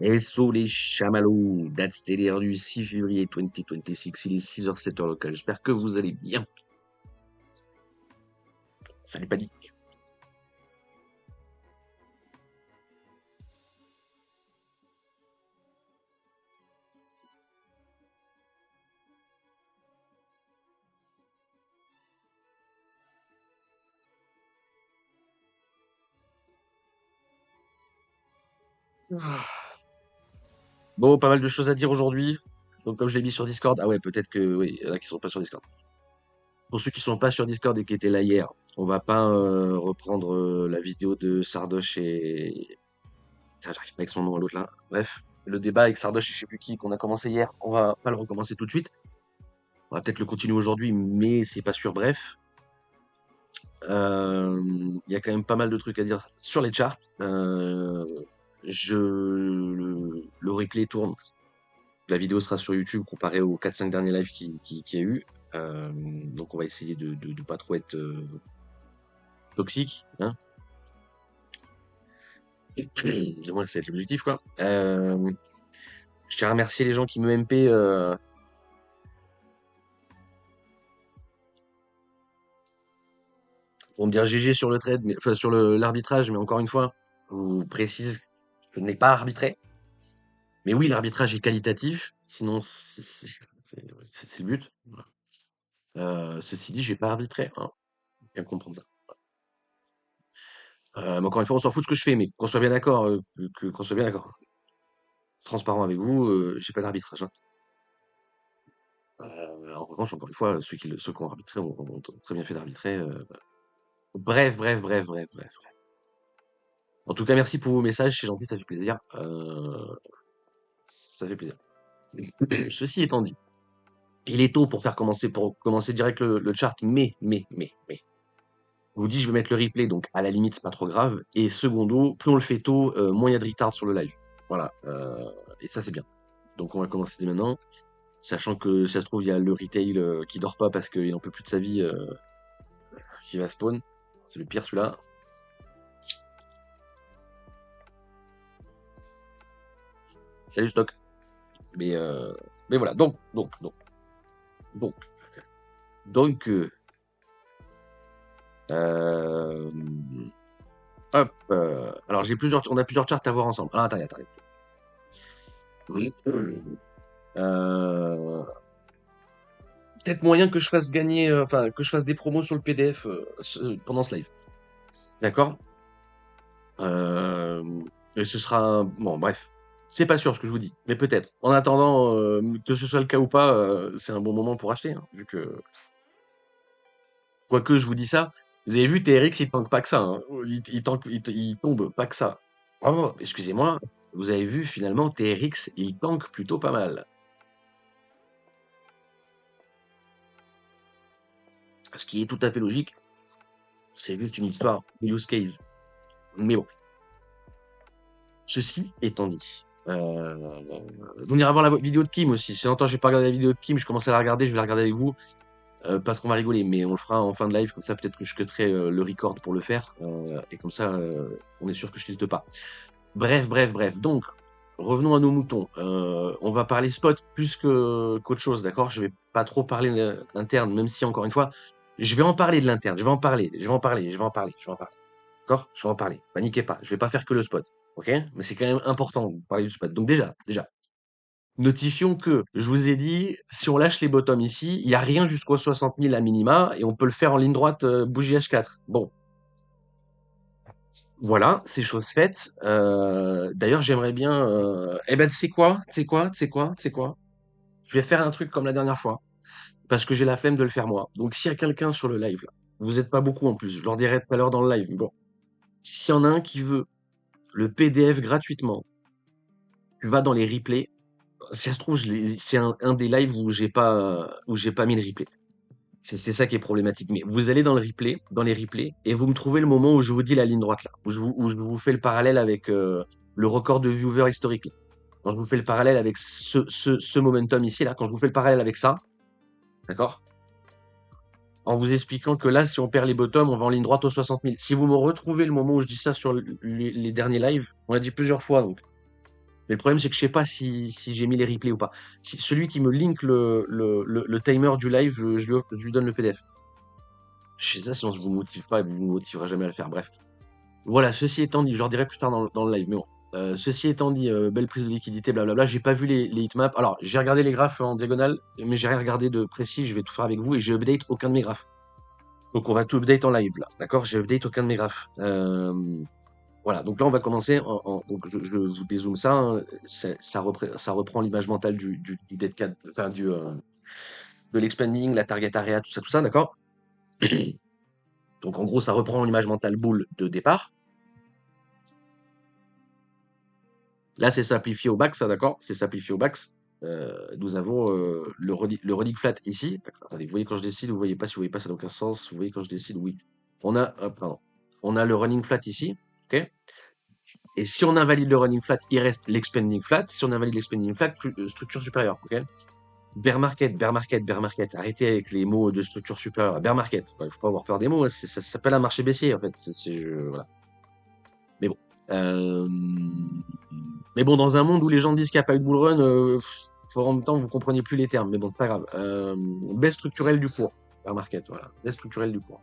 Et sous les chamallows, date stellaire du 6 février 2026, il est 6h07 locale. J'espère que vous allez bien. Ça n'est pas dit. Bon, pas mal de choses à dire aujourd'hui. Donc, comme je l'ai mis sur Discord, ah ouais, peut-être que oui, il y en a qui sont pas sur Discord. Pour ceux qui sont pas sur Discord et qui étaient là hier, on va pas reprendre la vidéo de Sardoche et. Putain, j'arrive pas avec son nom à l'autre là. Bref, le débat avec Sardoche et je sais plus qui qu'on a commencé hier, on va pas le recommencer tout de suite. On va peut-être le continuer aujourd'hui, mais c'est pas sûr. Bref, il y a quand même pas mal de trucs à dire sur les charts. Le replay tourne. La vidéo sera sur YouTube comparé aux 4-5 derniers lives qu'il y a eu. Donc on va essayer de pas trop être toxique. Hein. Du moins, c'est l'objectif, quoi. Je tiens à remercier les gens qui me MP. Pour me dire GG sur le trade, mais, enfin sur l'arbitrage, mais encore une fois, je vous précise que je n'ai pas arbitré. Mais oui, l'arbitrage est qualitatif, sinon c'est le but. Ceci dit, j'ai pas arbitré, hein. Bien comprendre ça. Mais encore une fois, on s'en fout de ce que je fais, mais qu'on soit bien d'accord, qu'on soit bien d'accord. Transparent avec vous, j'ai pas d'arbitrage, hein. En revanche, encore une fois, ceux qui ont arbitré ont très bien fait d'arbitrer. Bref. En tout cas, merci pour vos messages, c'est gentil, ça fait plaisir. Ça fait plaisir. Ceci étant dit, il est tôt pour commencer direct le chart, mais. Je vous dis, je vais mettre le replay, donc à la limite, c'est pas trop grave. Et secondo, plus on le fait tôt, moins il y a de retard sur le live. Voilà. Et ça, c'est bien. Donc on va commencer dès maintenant. Sachant que, si ça se trouve, il y a le retail qui dort pas parce qu'il en peut plus de sa vie qui va spawn. C'est le pire, celui-là. Salut, stock. Mais, euh, mais voilà. Donc. Euh, hop. Alors, on a plusieurs charts à voir ensemble. Ah, attendez. Oui. Euh, Peut-être moyen que je fasse gagner, enfin, que je fasse des promos sur le PDF pendant ce live. D'accord. Et ce sera bon, bref. C'est pas sûr ce que je vous dis, mais peut-être. En attendant, que ce soit le cas ou pas, c'est un bon moment pour acheter, hein, vu que. Quoique je vous dis ça, vous avez vu TRX, il tank pas que ça, hein. Il tombe pas que ça. Oh, excusez-moi, vous avez vu finalement TRX, il tank plutôt pas mal. Ce qui est tout à fait logique. C'est juste une histoire de use case. Mais bon. Ceci étant dit, on ira voir la vidéo de Kim aussi. Si longtemps j'ai pas regardé la vidéo de Kim, je commence à la regarder, je vais la regarder avec vous, parce qu'on va rigoler, mais on le fera en fin de live, comme ça peut-être que je cutterai le record pour le faire, et comme ça on est sûr que je tilte pas. Bref. Donc, revenons à nos moutons. On va parler spot plus qu'autre chose, d'accord? Je vais pas trop parler interne, même si encore une fois, je vais en parler de l'interne, je vais en parler. D'accord? Je vais en parler. Paniquez pas. Je vais pas faire que le spot. Ok? Mais c'est quand même important de parler du spot. Donc déjà, notifions que je vous ai dit, si on lâche les bottoms ici, il n'y a rien jusqu'aux 60 000 à minima et on peut le faire en ligne droite bougie H4. Bon, voilà, c'est chose faite. D'ailleurs, j'aimerais bien. Eh ben, tu sais quoi? Je vais faire un truc comme la dernière fois parce que j'ai la flemme de le faire moi. Donc, s'il y a quelqu'un sur le live là, vous n'êtes pas beaucoup en plus, je leur dirai tout à l'heure dans le live. Mais bon, s'il y en a un qui veut le PDF gratuitement, tu vas dans les replays. Si ça se trouve, c'est un des lives où j'ai pas mis le replay. C'est ça qui est problématique. Mais vous allez dans les replays, et vous me trouvez le moment où je vous dis la ligne droite là, où je vous fais le parallèle avec le record de viewers historique. Là. Quand je vous fais le parallèle avec ce momentum ici, là, quand je vous fais le parallèle avec ça, d'accord? En vous expliquant que là, si on perd les bottoms, on va en ligne droite aux 60 000. Si vous me retrouvez le moment où je dis ça sur les derniers lives, on l'a dit plusieurs fois, donc Mais le problème, c'est que je sais pas si j'ai mis les replays ou pas. Celui qui me link le timer du live, je lui donne le PDF. Je sais ça, sinon je vous motive pas et vous me motiverez jamais à le faire. Bref. Voilà, ceci étant dit, je leur dirai plus tard dans le live, mais bon. Ceci étant dit, belle prise de liquidité, blablabla. J'ai pas vu les heatmaps. Alors, j'ai regardé les graphes en diagonale, mais j'ai rien regardé de précis. Je vais tout faire avec vous et j'ai update aucun de mes graphes. Donc, on va tout update en live là. D'accord? J'ai update aucun de mes graphes. Voilà, donc là, on va commencer. Donc, je vous dézoome ça. Hein. Ça reprend l'image mentale du dead cat, enfin, de l'expanding, la target area, tout ça, d'accord? Donc, en gros, ça reprend l'image mentale boule de départ. Là, c'est simplifié au max, ça, d'accord? C'est simplifié au max. Nous avons le running flat ici. Attendez, vous voyez quand je décide, vous voyez pas, si vous voyez pas, ça n'a aucun sens. Vous voyez quand je décide, oui. Pardon. On a le running flat ici, ok? Et si on invalide le running flat, il reste l'expanding flat. Si on invalide l'expanding flat, structure supérieure, ok? Bear market, bear market, bear market. Arrêtez avec les mots de structure supérieure. Bear market. Il faut pas avoir peur des mots. Hein. Ça s'appelle un marché baissier, en fait. Voilà. Mais bon. Euh, Mais bon, dans un monde où les gens disent qu'il n'y a pas eu de bull run, faut en même temps vous compreniez plus les termes. Mais bon, c'est pas grave. Baisse structurelle du cours. Bear market, voilà. Baisse structurelle du cours.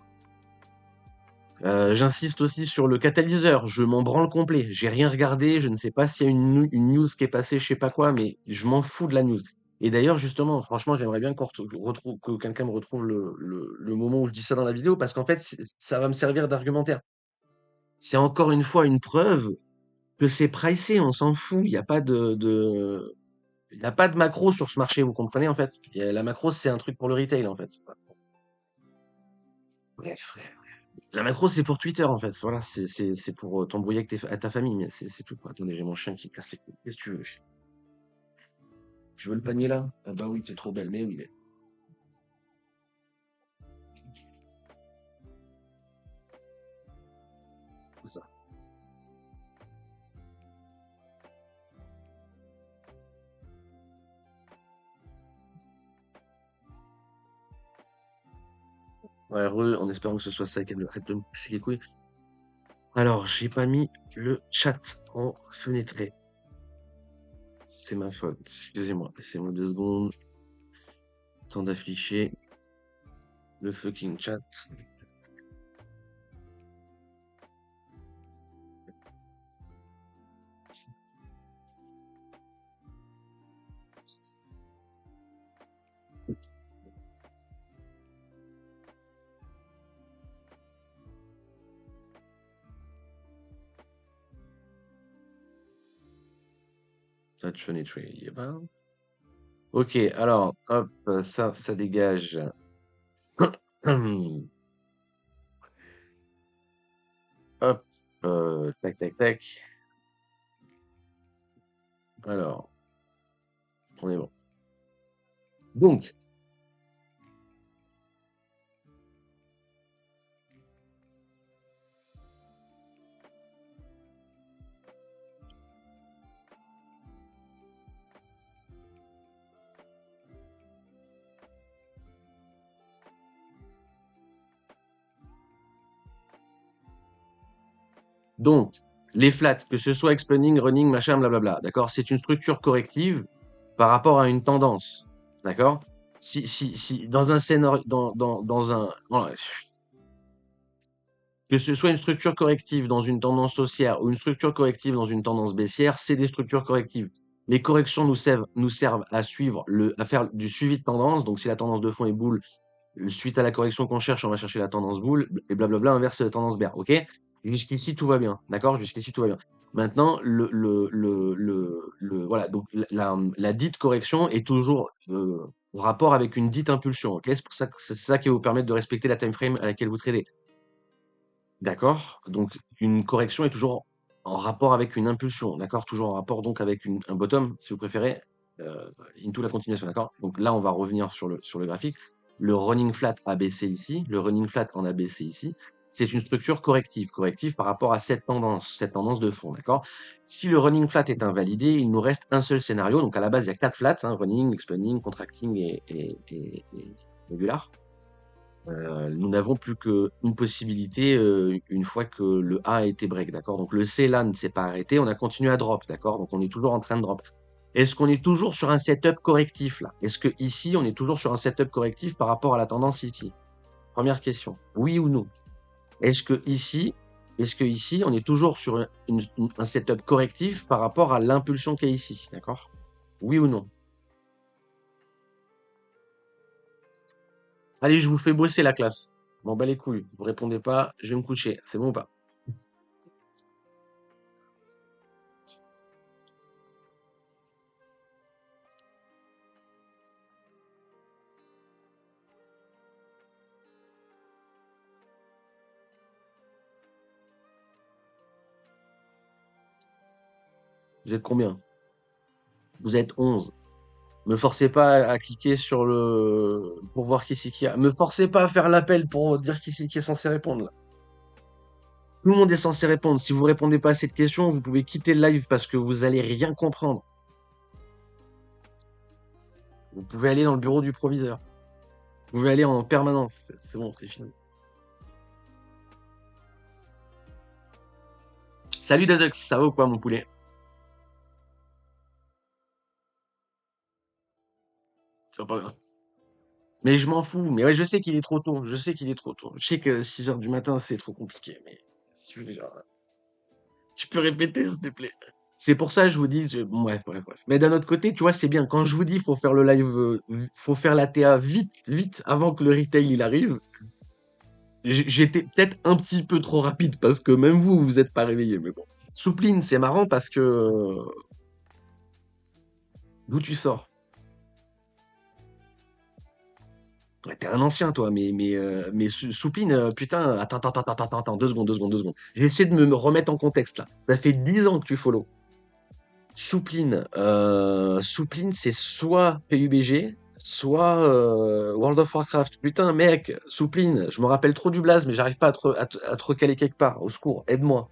J'insiste aussi sur le catalyseur. Je m'en branle complet. J'ai rien regardé. Je ne sais pas s'il y a une news qui est passée, je sais pas quoi, mais je m'en fous de la news. Et d'ailleurs, justement, franchement, j'aimerais bien que quelqu'un me retrouve le moment où je dis ça dans la vidéo, parce qu'en fait, ça va me servir d'argumentaire. C'est encore une fois une preuve que c'est pricé, on s'en fout. Il n'y a pas il y a pas de macro sur ce marché, vous comprenez, en fait. La macro, c'est un truc pour le retail, en fait. Bref. La macro, c'est pour Twitter, en fait. Voilà, c'est pour t'embrouiller avec ta famille, mais c'est tout. Attendez, j'ai mon chien qui casse les couilles. Qu'est-ce que tu veux? Tu veux le panier là? Ah bah oui, t'es trop belle, mais oui, mais. C'est ça. Ouais, heureux, en espérant que ce soit ça qu'elle arrête de me casser les couilles. Alors, j'ai pas mis le chat en fenêtré. C'est ma faute. Excusez-moi. Laissez-moi 2 secondes. Temps d'afficher le fucking chat. Touch fenêtre, il y a pas. Ok, alors, hop, ça dégage. Hop, tac, tac, tac. Alors, on est bon. Donc, les flats, que ce soit expanding, running, machin, blablabla, d'accord, c'est une structure corrective par rapport à une tendance, d'accord? Si, dans un scénario, dans un, voilà, que ce soit une structure corrective dans une tendance haussière ou une structure corrective dans une tendance baissière, c'est des structures correctives. Les corrections nous servent à faire du suivi de tendance. Donc, si la tendance de fond est boule, suite à la correction qu'on cherche, on va chercher la tendance boule et blablabla, inverse la tendance bear. OK? Jusqu'ici, tout va bien. D'accord? Jusqu'ici, tout va bien. Maintenant, voilà. Donc, la dite correction est toujours en rapport avec une dite impulsion. OK? C'est ça qui va vous permettre de respecter la time frame à laquelle vous tradez. D'accord? Donc une correction est toujours en rapport avec une impulsion, d'accord? Toujours en rapport donc avec un bottom, si vous préférez, into la continuation, d'accord? Donc là, on va revenir sur le graphique. Le running flat ABC ici, le running flat en ABC ici, c'est une structure corrective par rapport à cette tendance de fond, d'accord? Si le running flat est invalidé, il nous reste un seul scénario. Donc à la base, il y a 4 flats, hein, running, expanding, contracting et regular. nous n'avons plus qu'une possibilité une fois que le A a été break, d'accord? Donc le C là ne s'est pas arrêté, on a continué à drop, d'accord? Donc on est toujours en train de drop. Est-ce qu'on est toujours sur un setup correctif là? Est-ce que ici on est toujours sur un setup correctif par rapport à la tendance ici? Première question. Oui ou non? Est-ce que ici on est toujours sur un setup correctif par rapport à l'impulsion qui est ici, d'accord? Oui ou non? Allez, je vous fais bosser la classe. M'en bats les couilles. Vous répondez pas, je vais me coucher. C'est bon ou pas? Vous êtes combien? Vous êtes 11. Me forcez pas à cliquer sur le pour voir qui c'est qui a. Me forcez pas à faire l'appel pour dire qui c'est qui est censé répondre là. Tout le monde est censé répondre. Si vous répondez pas à cette question, vous pouvez quitter le live parce que vous allez rien comprendre. Vous pouvez aller dans le bureau du proviseur. Vous pouvez aller en permanence. C'est bon, c'est fini. Salut Dazux, ça va ou quoi mon poulet? Ça va pas bien. Mais je m'en fous. Mais ouais, je sais qu'il est trop tôt. Je sais qu'il est trop tôt. Je sais que 6 heures du matin, c'est trop compliqué. Mais si tu veux, genre, tu peux répéter, s'il te plaît. C'est pour ça que je vous dis, bon, bref. Mais d'un autre côté, tu vois, c'est bien. Quand je vous dis, faut faire le live, faut faire la TA vite, avant que le retail il arrive. J'étais peut-être un petit peu trop rapide parce que même vous, vous êtes pas réveillé. Mais bon. Soupline, c'est marrant parce que d'où tu sors? Ouais, t'es un ancien, toi, mais Soupline, putain, attends, 2 secondes. J'essaie de me remettre en contexte là. Ça fait 10 ans que tu follow. Soupline, c'est soit PUBG, soit World of Warcraft. Putain, mec, Soupline, je me rappelle trop du blaze, mais j'arrive pas à te recaler quelque part. Au secours, aide-moi.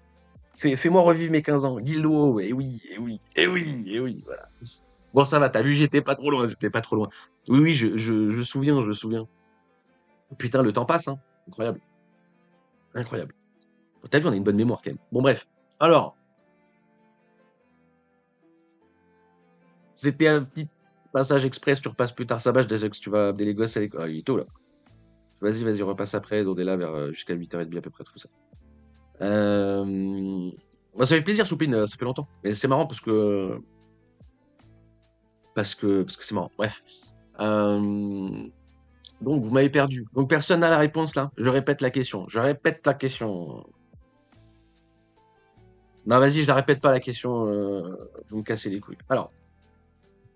Fais-moi revivre mes 15 ans. Guild WoW, oui, voilà. Bon, ça va, t'as vu, j'étais pas trop loin. Oui, je souviens. Putain, le temps passe, hein. Incroyable, incroyable. T'as vu, on a une bonne mémoire quand même. Bon, bref. Alors, c'était un petit passage express, tu repasses plus tard ça bâche, déjà que tu vas appeler les gosses à l'école. Ah, il est tôt là. Vas-y, repasse après, on est là vers jusqu'à 8h30 à peu près, tout ça. Bah, ça fait plaisir, Soupline, ça fait longtemps. Mais c'est marrant parce que c'est marrant. Bref. Donc, vous m'avez perdu. Donc, personne n'a la réponse là. Je répète la question. Non, vas-y, je la répète pas la question. Vous me cassez les couilles. Alors,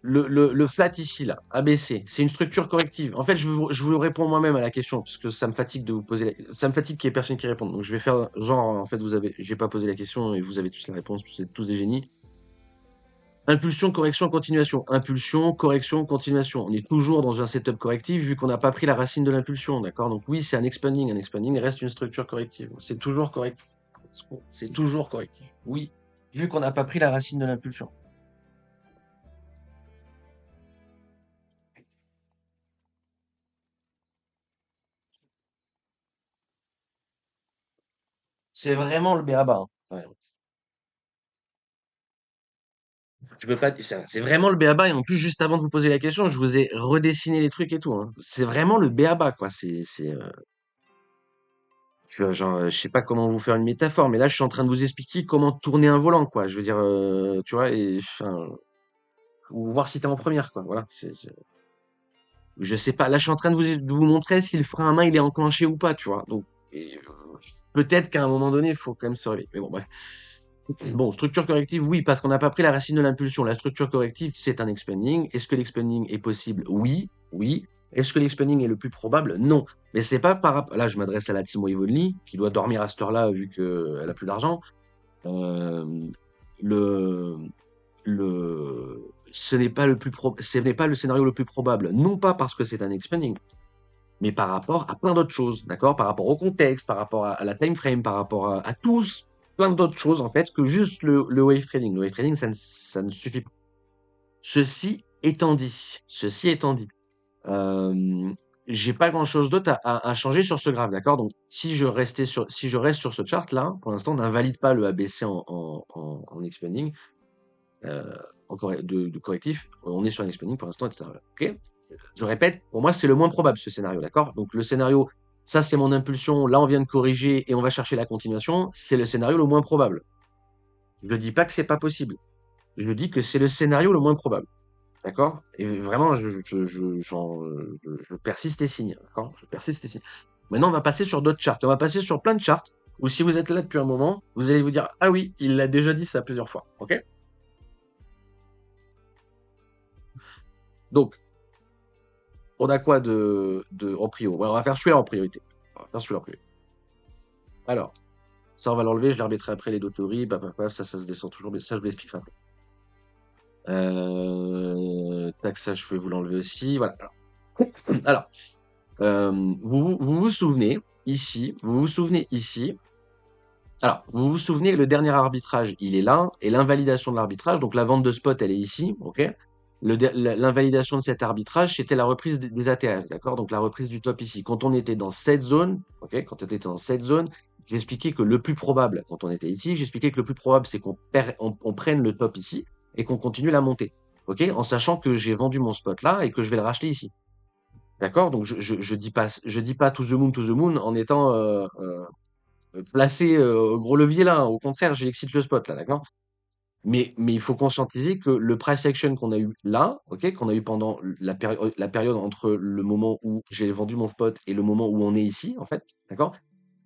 le flat ici, là, ABC, c'est une structure corrective. En fait, je vous réponds moi-même à la question, parce que ça me fatigue de vous poser ça me fatigue qu'il y ait personne qui réponde. Donc, je vais faire genre, en fait, j'ai pas posé la question et vous avez tous la réponse, vous êtes tous des génies. Impulsion, correction, continuation. Impulsion, correction, continuation. On est toujours dans un setup correctif vu qu'on n'a pas pris la racine de l'impulsion, d'accord? Donc oui, c'est un expanding. Un expanding reste une structure corrective. C'est toujours correctif. C'est toujours correctif. Oui, vu qu'on n'a pas pris la racine de l'impulsion. C'est vraiment le béaba, hein. Ouais. Tu peux pas, c'est vraiment le béaba. Et en plus, juste avant de vous poser la question, je vous ai redessiné les trucs et tout, hein. C'est vraiment le béaba, quoi. Genre, je sais pas comment vous faire une métaphore, mais là, je suis en train de vous expliquer comment tourner un volant, quoi. Je veux dire, tu vois, et enfin, ou voir si t'es en première, quoi. Voilà. Je sais pas. Là, je suis en train de vous montrer si le frein à main il est enclenché ou pas, tu vois. Donc, peut-être qu'à un moment donné, il faut quand même se réveiller. Mais bon, bref. Bon, structure corrective, oui, parce qu'on n'a pas pris la racine de l'impulsion. La structure corrective, c'est un expanding. Est-ce que l'expanding est possible? Oui. Est-ce que l'expanding est le plus probable? Non. Mais c'est pas par rapport. Là, je m'adresse à la team Wavenly, qui doit dormir à cette heure-là vu qu'elle a plus d'argent. Euh, le, ce n'est pas le scénario le plus probable. Non pas parce que c'est un expanding, mais par rapport à plein d'autres choses, d'accord? Par rapport au contexte, par rapport à la time frame, par rapport à tous, plein d'autres choses, en fait, que juste le wave trading. Le wave trading, ça ne suffit pas. Ceci étant dit, euh, j'ai pas grand-chose d'autre à changer sur ce graphe, d'accord? Donc, si je reste sur ce chart-là, pour l'instant, on n'invalide pas le ABC en expanding, de correctif. On est sur un expanding pour l'instant, etc. Ok? Je répète, pour moi, c'est le moins probable, ce scénario, d'accord? Donc, le scénario, ça, c'est mon impulsion. Là, on vient de corriger et on va chercher la continuation. C'est le scénario le moins probable. Je ne dis pas que c'est pas possible. Je dis que c'est le scénario le moins probable. D'accord? Et vraiment, je persiste et signe. D'accord? Je persiste et signe. Maintenant, on va passer sur d'autres charts. On va passer sur plein de charts où si vous êtes là depuis un moment, vous allez vous dire, ah oui, il l'a déjà dit ça plusieurs fois. OK? Donc, on a quoi en prio? Ouais, on va faire celui-là en priorité. On va faire celui-là en priorité. Alors, ça, on va l'enlever. Je les remettrai après les deux théories. Ça se descend toujours. Mais ça, je vous l'expliquerai après. Tac, ça, je vais vous l'enlever aussi. Voilà. Alors, vous vous souvenez ici. Alors, vous vous souvenez, le dernier arbitrage, il est là, et l'invalidation de l'arbitrage, donc la vente de spot, elle est ici, ok? L'invalidation de cet arbitrage, c'était la reprise des ATH, d'accord? Donc la reprise du top ici. Quand on était dans cette zone, ok? Quand on était dans cette zone, j'expliquais que le plus probable, quand on était ici, j'expliquais que le plus probable, c'est on prenne le top ici et qu'on continue la montée, ok? En sachant que j'ai vendu mon spot là et que je vais le racheter ici. D'accord? Donc je dis pas to the moon en étant placé au gros levier là, hein. Au contraire, j'excite le spot là, d'accord? Mais il faut conscientiser que le price action qu'on a eu là, ok, qu'on a eu pendant la période entre le moment où j'ai vendu mon spot et le moment où on est ici, en fait, d'accord?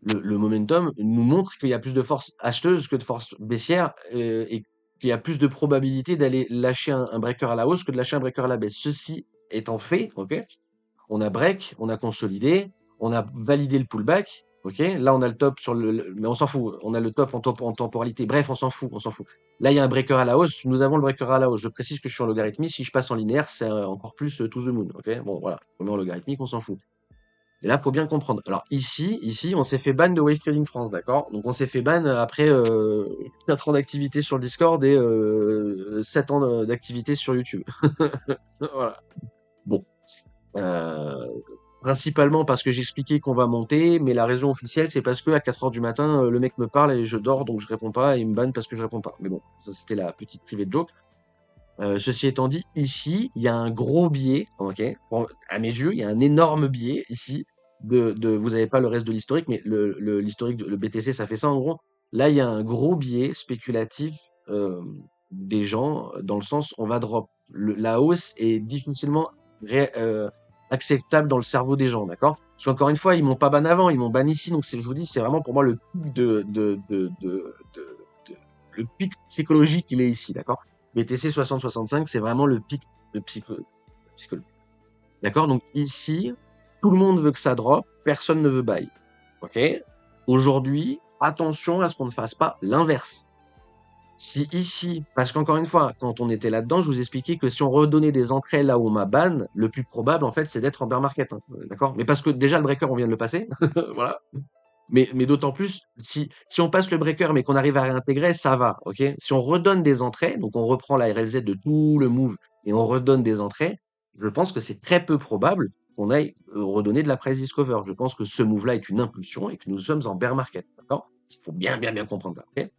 Le momentum nous montre qu'il y a plus de force acheteuse que de force baissière et qu'il y a plus de probabilité d'aller lâcher un breaker à la hausse que de lâcher un breaker à la baisse. Ceci étant fait, ok, on a break, on a consolidé, on a validé le pullback. Ok, là on a le top mais on s'en fout. On a le top en temporalité. Bref, on s'en fout, on s'en fout. Là il y a un breaker à la hausse. Nous avons le breaker à la hausse. Je précise que je suis en logarithmique. Si je passe en linéaire, c'est encore plus to the moon. Ok, bon voilà. On met en logarithmique, on s'en fout. Et là, faut bien comprendre. Alors ici, on s'est fait ban de Wave Trading France, d'accord? Donc on s'est fait ban après 4 ans d'activité sur le Discord et 7 ans d'activité sur YouTube. Voilà. Bon. Euh, Principalement parce que j'expliquais qu'on va monter, mais la raison officielle, c'est parce que à 4 heures du matin, le mec me parle et je dors, donc je réponds pas, et il me banne parce que je réponds pas. Mais bon, ça c'était la petite privée de joke. Ceci étant dit, ici, il y a un gros biais, ok? À mes yeux, il y a un énorme biais ici vous n'avez pas le reste de l'historique, mais l'historique, le BTC, ça fait ça en gros. Là, il y a un gros biais spéculatif des gens, dans le sens, on va drop. La hausse est difficilement acceptable dans le cerveau des gens, d'accord? Parce qu'encore une fois, ils m'ont pas ban avant, ils m'ont ban ici, donc je vous dis, c'est vraiment pour moi le pic le pic psychologique, il est ici, d'accord? BTC 60-65, c'est vraiment le pic de psychologie. D'accord? Donc ici, tout le monde veut que ça drop, personne ne veut buy. Ok? Aujourd'hui, attention à ce qu'on ne fasse pas l'inverse. Si ici, parce qu'encore une fois, quand on était là-dedans, je vous expliquais que si on redonnait des entrées là où on m'a ban, le plus probable, en fait, c'est d'être en bear market. Hein. D'accord? Mais parce que déjà, le breaker, on vient de le passer. Voilà. Mais d'autant plus, si on passe le breaker mais qu'on arrive à réintégrer, ça va, ok? Si on redonne des entrées, donc on reprend la RLZ de tout le move et on redonne des entrées, je pense que c'est très peu probable qu'on aille redonner de la price discover. Je pense que ce move-là est une impulsion et que nous sommes en bear market, d'accord? Il faut bien comprendre ça, ok?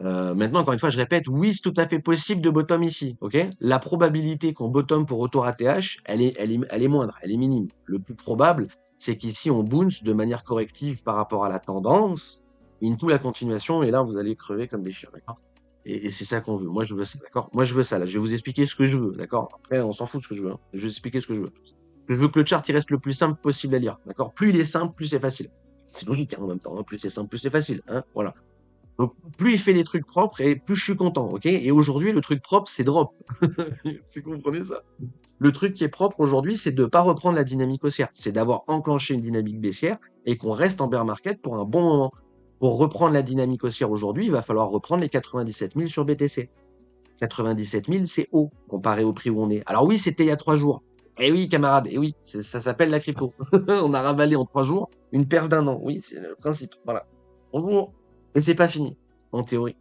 Maintenant, encore une fois, je répète, oui, c'est tout à fait possible de bottom ici, ok? La probabilité qu'on bottom pour retour ATH, elle est moindre, elle est minime. Le plus probable, c'est qu'ici, on bounce de manière corrective par rapport à la tendance, into la continuation, et là, vous allez crever comme des chiens, d'accord? Et c'est ça qu'on veut. Moi, je veux ça, d'accord? Moi, je veux ça, là. Je vais vous expliquer ce que je veux, d'accord? Après, on s'en fout de ce que je veux, hein. Je vais vous expliquer ce que je veux. Je veux que le chart, il reste le plus simple possible à lire, d'accord? Plus il est simple, plus c'est facile. C'est logique, hein, en même temps, hein. Plus c'est simple, plus c'est facile, hein? Voilà. Donc, plus il fait des trucs propres et plus je suis content, ok? Et aujourd'hui, le truc propre, c'est drop. C'est comprenez ça? Le truc qui est propre aujourd'hui, c'est de ne pas reprendre la dynamique haussière. C'est d'avoir enclenché une dynamique baissière et qu'on reste en bear market pour un bon moment. Pour reprendre la dynamique haussière aujourd'hui, il va falloir reprendre les 97 000 sur BTC. 97 000, c'est haut comparé au prix où on est. Alors oui, c'était il y a 3 jours. Eh oui, camarade, eh oui, ça s'appelle la crypto. On a ravalé en 3 jours une paire d'un an. Oui, c'est le principe. Voilà. Bonjour. Et c'est pas fini, en théorie.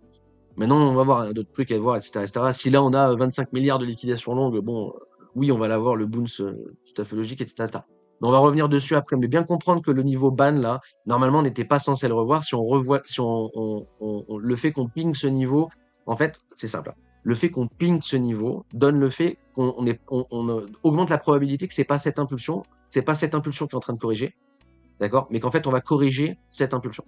Maintenant, on va voir hein, d'autres trucs à voir, etc., etc. Si là, on a 25 milliards de liquidation longue, bon, oui, on va l'avoir, le bounce tout à fait logique, etc., etc. Mais on va revenir dessus après. Mais bien comprendre que le niveau ban, là, normalement, on n'était pas censé le revoir. Si on revoit, si le fait qu'on ping ce niveau, en fait, c'est simple, hein. Le fait qu'on ping ce niveau donne le fait qu'on augmente la probabilité que c'est pas cette impulsion qui est en train de corriger, d'accord? Mais qu'en fait, on va corriger cette impulsion.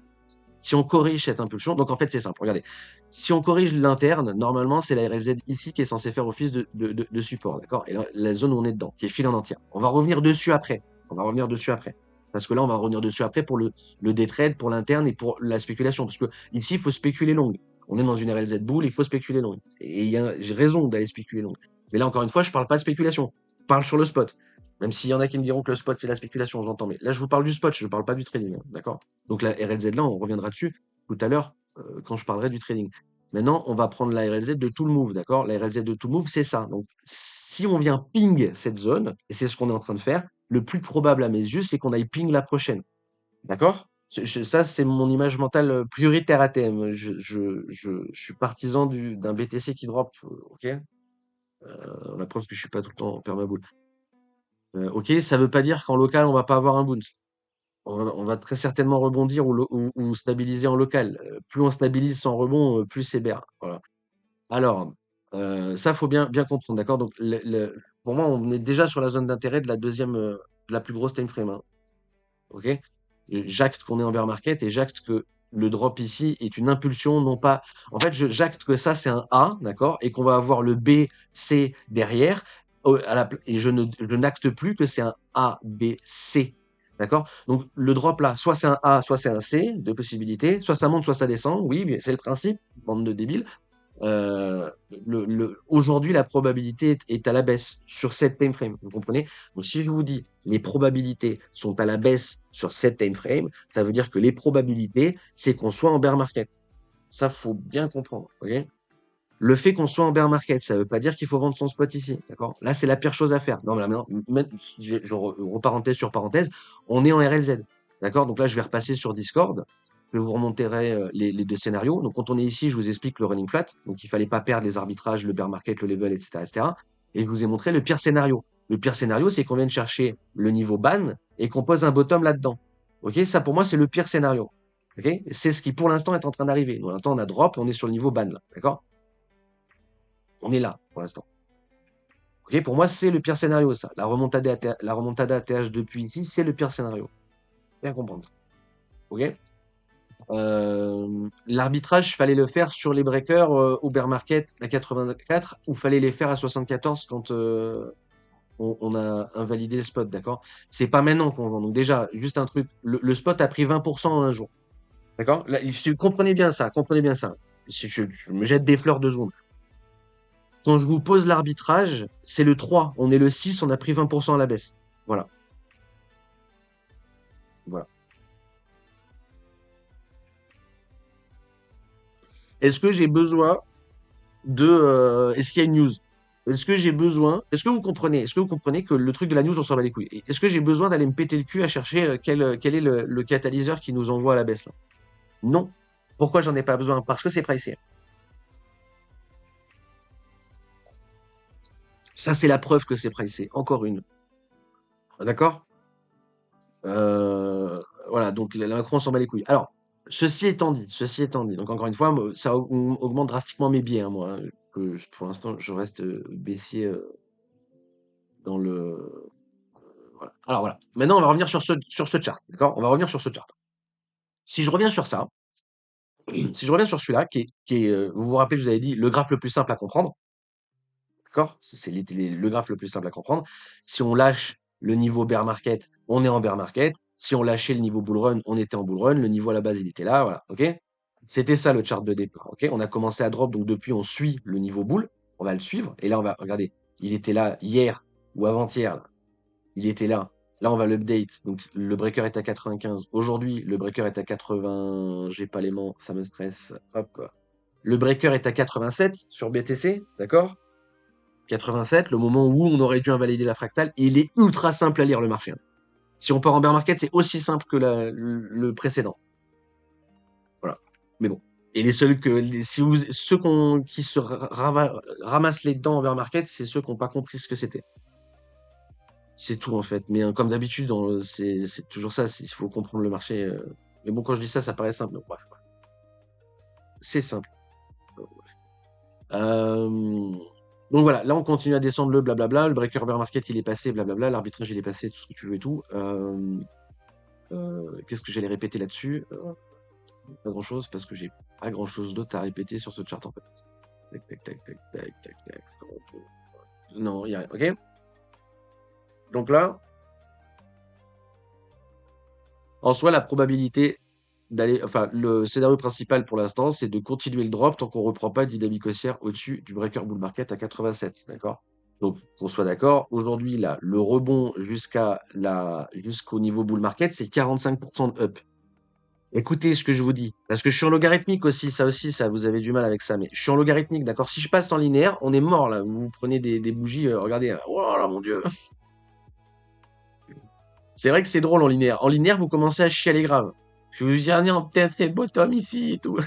Si on corrige cette impulsion, donc en fait, c'est simple. Regardez. Si on corrige l'interne, normalement, c'est la RLZ ici qui est censée faire office de support, d'accord? Et la zone où on est dedans, qui est fil en entière. On va revenir dessus après. On va revenir dessus après. Parce que là, on va revenir dessus après pour le day trade, pour l'interne et pour la spéculation. Parce que ici, il faut spéculer long. On est dans une RLZ bull, il faut spéculer long. Et j'ai raison d'aller spéculer long. Mais là, encore une fois, je parle pas de spéculation. Je parle sur le spot. Même s'il y en a qui me diront que le spot, c'est la spéculation, j'entends. Mais là, je vous parle du spot, je ne parle pas du trading, hein, d'accord? Donc la RLZ là, on reviendra dessus tout à l'heure quand je parlerai du trading. Maintenant, on va prendre la RLZ de tout le move, d'accord? La RLZ de tout le move, c'est ça. Donc, si on vient ping cette zone, et c'est ce qu'on est en train de faire, le plus probable à mes yeux, c'est qu'on aille ping la prochaine. D'accord? Ça, c'est mon image mentale prioritaire à thème. Je suis partisan d'un BTC qui drop, ok? La preuve que je suis pas tout le temps en permabull. Ok, ça veut pas dire qu'en local, on va pas avoir un bounce. On va très certainement rebondir ou stabiliser en local. Plus on stabilise sans rebond, plus c'est bear. Voilà. Alors, ça, faut bien comprendre, d'accord? Donc, pour moi, on est déjà sur la zone d'intérêt de la deuxième, de la plus grosse time frame, hein. Ok? J'acte qu'on est en bear market et j'acte que le drop ici est une impulsion, non pas. En fait, j'acte que ça, c'est un A, d'accord? Et qu'on va avoir le B, C derrière. Et je n'acte plus que c'est un A, B, C. D'accord? Donc, le drop là, soit c'est un A, soit c'est un C, deux possibilités. Soit ça monte, soit ça descend. Oui, mais c'est le principe, bande de débiles. Euh, Aujourd'hui, la probabilité est à la baisse sur cette time frame. Vous comprenez? Donc, si je vous dis les probabilités sont à la baisse sur cette time frame, ça veut dire que les probabilités, c'est qu'on soit en bear market. Ça, faut bien comprendre. Ok? Le fait qu'on soit en bear market, ça veut pas dire qu'il faut vendre son spot ici. D'accord? Là, c'est la pire chose à faire. Non, mais là, maintenant, je reparenthèse sur parenthèse, on est en RLZ. D'accord? Donc là, je vais repasser sur Discord. Je vous remonterai les deux scénarios. Donc, quand on est ici, je vous explique le running flat. Donc, il fallait pas perdre les arbitrages, le bear market, le level, etc., etc. Et je vous ai montré le pire scénario. Le pire scénario, c'est qu'on vienne chercher le niveau ban et qu'on pose un bottom là-dedans. Ok? Ça, pour moi, c'est le pire scénario. Ok? C'est ce qui, pour l'instant, est en train d'arriver. Pour l'instant, on a drop, on est sur le niveau ban, là. D'accord? On est là, pour l'instant. Ok? Pour moi, c'est le pire scénario, ça. La remontada ATH depuis ici, c'est le pire scénario. Bien comprendre. Ok? L'arbitrage, fallait le faire sur les breakers au bear market à 84 ou fallait les faire à 74 quand on a invalidé le spot, d'accord? C'est pas maintenant qu'on vend. Donc déjà, juste un truc, le spot a pris 20% en un jour. D'accord? Là, comprenez bien ça, comprenez bien ça. Si je me jette des fleurs 2 secondes. Quand je vous pose l'arbitrage, c'est le 3. On est le 6, on a pris 20% à la baisse. Voilà. Voilà. Est-ce que j'ai besoin est-ce qu'il y a une news? Est-ce que vous comprenez? Est-ce que vous comprenez que le truc de la news, on s'en bat les couilles? Est-ce que j'ai besoin d'aller me péter le cul à chercher quel est le catalyseur qui nous envoie à la baisse là? Non. Pourquoi j'en ai pas besoin? Parce que c'est pricé. Ça, c'est la preuve que c'est pricé. Encore une. D'accord? Euh, voilà, donc la Macron, on s'en bat les couilles. Alors, ceci étant dit, donc encore une fois, ça augmente drastiquement mes biais, hein, moi, hein, pour l'instant, je reste baissier dans le. Voilà. Alors voilà. Maintenant, on va revenir sur ce chart, d'accord? On va revenir sur ce chart. Si je reviens sur ça, si je reviens sur celui-là, vous vous rappelez, je vous avais dit, le graphe le plus simple à comprendre, d'accord? C'est le graphe le plus simple à comprendre. Si on lâche le niveau bear market, on est en bear market. Si on lâchait le niveau bull run, on était en bull run. Le niveau à la base, il était là, voilà, ok? C'était ça le chart de départ, ok? On a commencé à drop, donc depuis, on suit le niveau bull. On va le suivre. Et là, on va, regardez, il était là hier ou avant-hier, là. Il était là. Là, on va l'update. Donc, le breaker est à 95. Aujourd'hui, le breaker est à 80. J'ai pas l'aimant, ça me stresse. Hop. Le breaker est à 87 sur BTC, d'accord? 87, le moment où on aurait dû invalider la fractale. Et il est ultra simple à lire le marché, hein. Si on part en bear market, c'est aussi simple que le précédent. Voilà. Mais bon. Et les seuls si vous, qui se ramassent les dents en bear market, c'est ceux qui n'ont pas compris ce que c'était. C'est tout en fait. Mais comme d'habitude, c'est toujours ça. Il faut comprendre le marché. Mais bon, quand je dis ça, ça paraît simple. Donc, bref, c'est simple. Euh, Donc voilà, là on continue à descendre le blablabla. Le breaker bear market il est passé, blablabla. L'arbitrage il est passé, tout ce que tu veux et tout. Qu'est-ce que j'allais répéter là-dessus? Pas grand-chose parce que j'ai pas grand-chose d'autre à répéter sur ce chart en fait. Tac, tac, tac, tac, tac, tac, tac. Non, il y a rien. Ok? Donc là, en soi, la probabilité d'aller, enfin, le scénario principal pour l'instant, c'est de continuer le drop tant qu'on reprend pas une dynamique haussière au-dessus du breaker bull market à 87, d'accord? Donc, qu'on soit d'accord, aujourd'hui, là, le rebond jusqu'au niveau bull market, c'est 45% de up. Écoutez ce que je vous dis, parce que je suis en logarithmique aussi, ça, vous avez du mal avec ça, mais je suis en logarithmique, d'accord? Si je passe en linéaire, on est mort, là. Vous prenez des bougies, regardez, oh là, mon Dieu! C'est vrai que c'est drôle en linéaire. En linéaire, vous commencez à chialer grave. Je vous dis, ah non, peut-être c'est le bottom ici et tout.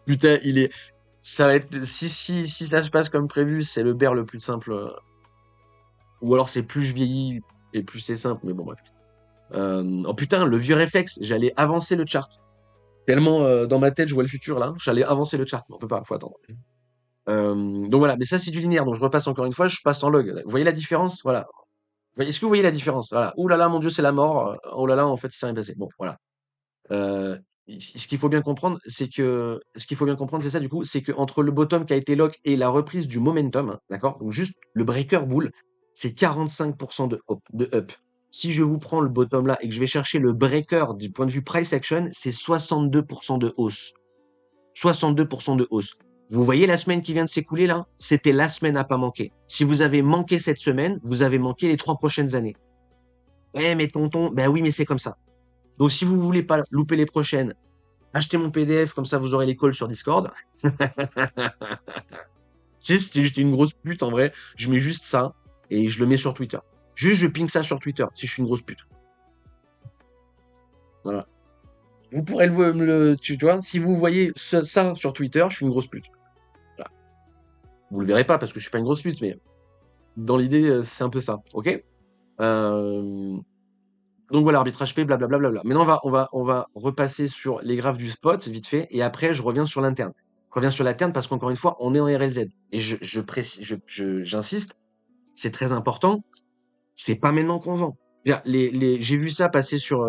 Putain, ça va être, si ça se passe comme prévu, c'est le bear le plus simple. Ou alors c'est plus je vieillis et plus c'est simple, mais bon, bref. Oh putain, le vieux réflexe, j'allais avancer le chart. Tellement dans ma tête, je vois le futur là, j'allais avancer le chart, mais on peut pas, faut attendre. Donc voilà, mais ça c'est du linéaire, donc je repasse encore une fois, je passe en log. Vous voyez la différence? Voilà. Est-ce que vous voyez la différence? Voilà. Ouh là là, mon Dieu, c'est la mort. Oh là là, en fait, il s'est rien passé. Bon, voilà. Euh, Ce qu'il faut bien comprendre, c'est ça du coup, c'est que entre le bottom qui a été lock et la reprise du momentum, hein, d'accord? Donc juste le breaker bull, c'est 45% de up. Si je vous prends le bottom là et que je vais chercher le breaker du point de vue price action, c'est 62% de hausse. 62% de hausse. Vous voyez la semaine qui vient de s'écouler là? C'était la semaine à pas manquer. Si vous avez manqué cette semaine, vous avez manqué les 3 prochaines années. Eh mais tonton, ben oui, mais c'est comme ça. Donc si vous voulez pas louper les prochaines, achetez mon PDF, comme ça vous aurez les calls sur Discord. Si j'étais une grosse pute en vrai, je mets juste ça et je le mets sur Twitter. Juste je ping ça sur Twitter si je suis une grosse pute. Voilà. Vous pourrez tu vois, si vous voyez ça sur Twitter, je suis une grosse pute. Voilà. Vous le verrez pas parce que je suis pas une grosse pute, mais dans l'idée, c'est un peu ça, ok? Euh, Donc voilà, arbitrage fait, blablabla. Maintenant, on va repasser sur les graphes du spot, vite fait, et après, je reviens sur l'interne. Je reviens sur l'interne parce qu'encore une fois, on est en RLZ. Et j'insiste, c'est très important, c'est pas maintenant qu'on vend. J'ai vu ça passer sur...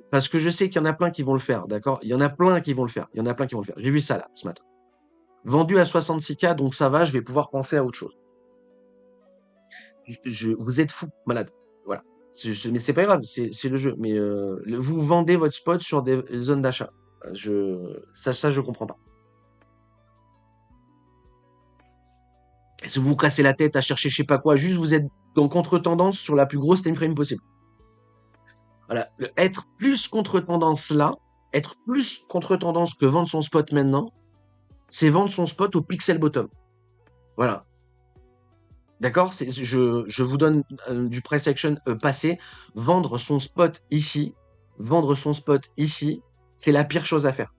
parce que je sais qu'il y en a plein qui vont le faire, d'accord? Il y en a plein qui vont le faire. Il y en a plein qui vont le faire. J'ai vu ça là, ce matin. Vendu à 66K, donc ça va, je vais pouvoir penser à autre chose. Vous êtes fous, malade. Voilà. Mais c'est pas grave, c'est le jeu. Mais vous vendez votre spot sur des zones d'achat. Ça, je comprends pas. Et si vous vous cassez la tête à chercher je sais pas quoi, juste vous êtes dans contre-tendance sur la plus grosse time frame possible. Voilà. Être plus contre-tendance là, être plus contre-tendance que vendre son spot maintenant, c'est vendre son spot au pixel bottom. Voilà. D'accord? Je vous donne du price action passé. Vendre son spot ici, c'est la pire chose à faire.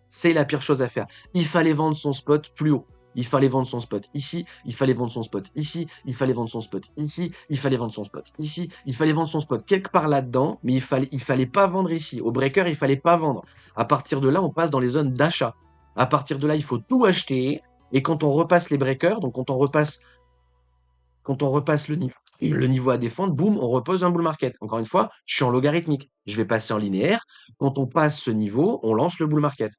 C'est la pire chose à faire. Il fallait vendre son spot plus haut. Il fallait vendre son spot ici, il fallait vendre son spot ici, il fallait vendre son spot ici, il fallait vendre son spot ici, il fallait vendre son spot quelque part là-dedans, mais il fallait pas vendre ici. Au breaker, il fallait pas vendre. À partir de là, on passe dans les zones d'achat. À partir de là, il faut tout acheter. Et quand on repasse les breakers, donc quand on repasse le niveau à défendre, boum, on repose un bull market. Encore une fois, je suis en logarithmique. Je vais passer en linéaire. Quand on passe ce niveau, on lance le bull market.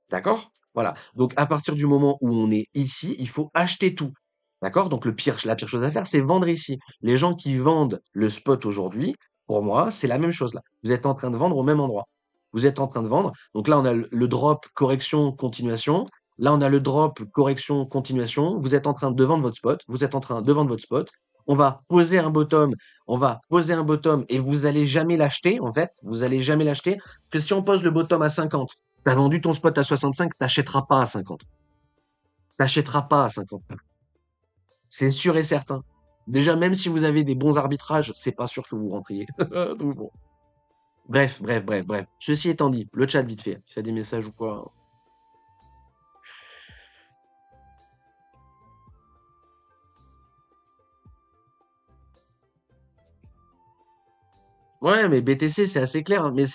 D'accord? Voilà. Donc, à partir du moment où on est ici, il faut acheter tout. D'accord? Donc, la pire chose à faire, c'est vendre ici. Les gens qui vendent le spot aujourd'hui, pour moi, c'est la même chose là. Vous êtes en train de vendre au même endroit. Vous êtes en train de vendre. Donc là, on a le drop, correction, continuation. Là, on a le drop, correction, continuation. Vous êtes en train de vendre votre spot. Vous êtes en train de vendre votre spot. On va poser un bottom. On va poser un bottom et vous allez jamais l'acheter, en fait. Vous allez jamais l'acheter. Parce que si on pose le bottom à 50, t'as vendu ton spot à 65, t'achèteras pas à 50. T'achèteras pas à 50. C'est sûr et certain. Déjà, même si vous avez des bons arbitrages, c'est pas sûr que vous rentriez. Donc bon. Bref, bref, bref, bref. Ceci étant dit, le chat vite fait. S'il y a des messages ou quoi. Ouais, mais BTC, c'est assez clair, hein, mais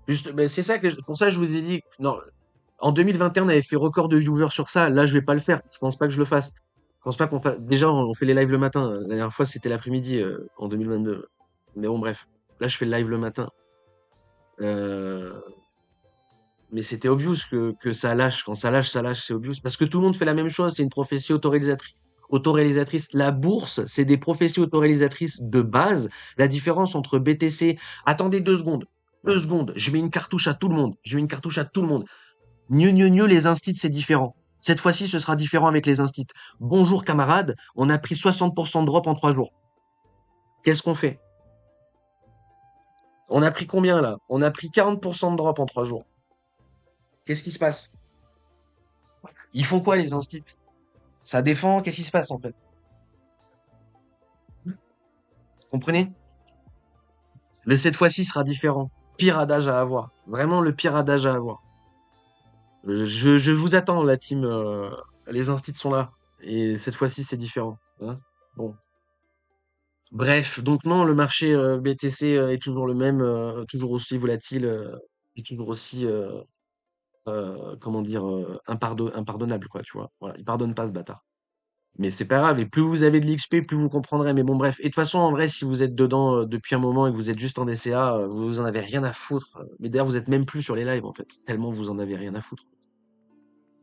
juste, mais c'est ça pour ça, je vous ai dit, non, en 2021, on avait fait record de viewers sur ça. Là, je vais pas le faire. Je pense pas que je le fasse. Je pense pas qu'on fasse. Déjà, on fait les lives le matin. La dernière fois, c'était l'après-midi, en 2022. Mais bon, bref. Là, je fais le live le matin. Euh, Mais c'était obvious que ça lâche. Quand ça lâche, c'est obvious. Parce que tout le monde fait la même chose. C'est une prophétie autoréalisatrice. Autoréalisatrice. La bourse, c'est des prophéties autoréalisatrices de base. La différence entre BTC. Attendez 2 secondes. 2 secondes. Je mets une cartouche à tout le monde. Je mets une cartouche à tout le monde. Les instits, c'est différent. Cette fois-ci, ce sera différent avec les instits. Bonjour camarades, on a pris 60% de drop en 3 jours. Qu'est-ce qu'on fait? On a pris combien là? On a pris 40% de drop en 3 jours. Qu'est-ce qui se passe? Ils font quoi les instits? Ça défend, qu'est-ce qui se passe en fait? Comprenez? Mais cette fois-ci sera différent. Pire adage à avoir. Vraiment le pire adage à avoir. Je vous attends, la team. Les instits sont là. Et cette fois-ci, c'est différent. Hein. Bon. Bref, donc non, le marché BTC est toujours le même, toujours aussi volatile et toujours aussi, comment dire, impardonnable, quoi, tu vois. Voilà, il pardonne pas ce bâtard. Mais c'est pas grave, et plus vous avez de l'XP, plus vous comprendrez. Mais bon, bref. Et de toute façon, en vrai, si vous êtes dedans depuis un moment et que vous êtes juste en DCA, vous en avez rien à foutre. Mais d'ailleurs, vous êtes même plus sur les lives, en fait. Tellement vous en avez rien à foutre.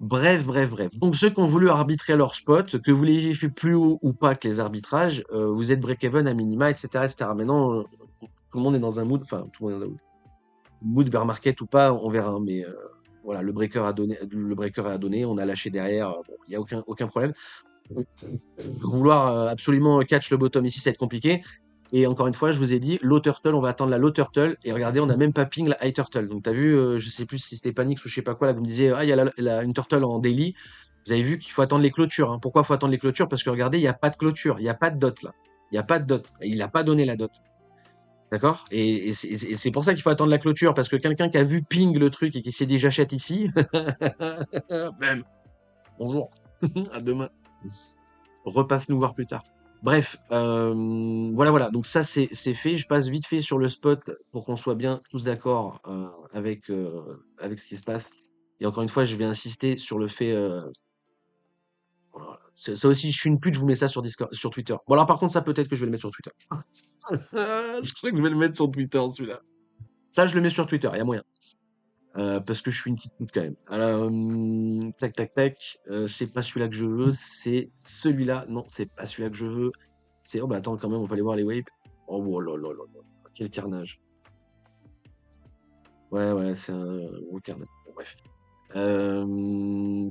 Bref, bref, bref. Donc ceux qui ont voulu arbitrer leur spot, que vous l'ayez fait plus haut ou pas que les arbitrages, vous êtes break-even à minima, etc., etc. Maintenant, tout le monde est dans un mood, enfin, tout le monde est dans un mood bear market ou pas, on verra, hein. Mais voilà, le breaker a donné, on a lâché derrière, bon, il n'y a aucun problème. Vouloir absolument catch le bottom ici, ça va être compliqué. Et encore une fois, je vous ai dit, low turtle, on va attendre la low turtle. Et regardez, on n'a même pas ping la high turtle. Donc, tu as vu, je sais plus si c'était Panix ou je sais pas quoi, là, vous me disiez, ah, il y a une turtle en daily. Vous avez vu qu'il faut attendre les clôtures. Hein. Pourquoi il faut attendre les clôtures? Parce que regardez, il n'y a pas de clôture, il n'y a pas de dot là. Il n'y a pas de dot. Il n'a pas donné la dot. D'accord? Et c'est pour ça qu'il faut attendre la clôture. Parce que quelqu'un qui a vu ping le truc et qui s'est dit, j'achète ici. Bam. Bonjour. À demain. Repasse nous voir plus tard. Bref, voilà, voilà. Donc ça, c'est fait. Je passe vite fait sur le spot pour qu'on soit bien tous d'accord avec ce qui se passe. Et encore une fois, je vais insister sur le fait. Voilà. Ça aussi, je suis une pute. Je vous mets ça sur Discord, sur Twitter. Bon alors, par contre, ça peut-être que je vais le mettre sur Twitter. Je crois que je vais le mettre sur Twitter celui-là. Ça, je le mets sur Twitter. Il y a moyen. Parce que je suis une petite pute quand même. Alors, tac, tac, tac. C'est pas celui-là que je veux, c'est celui-là. Non, c'est pas celui-là que je veux. C'est. Oh, bah attends, quand même, on va aller voir les waves. Oh, là là là là. Quel carnage. Ouais, ouais, c'est un gros carnage. Bon, bref.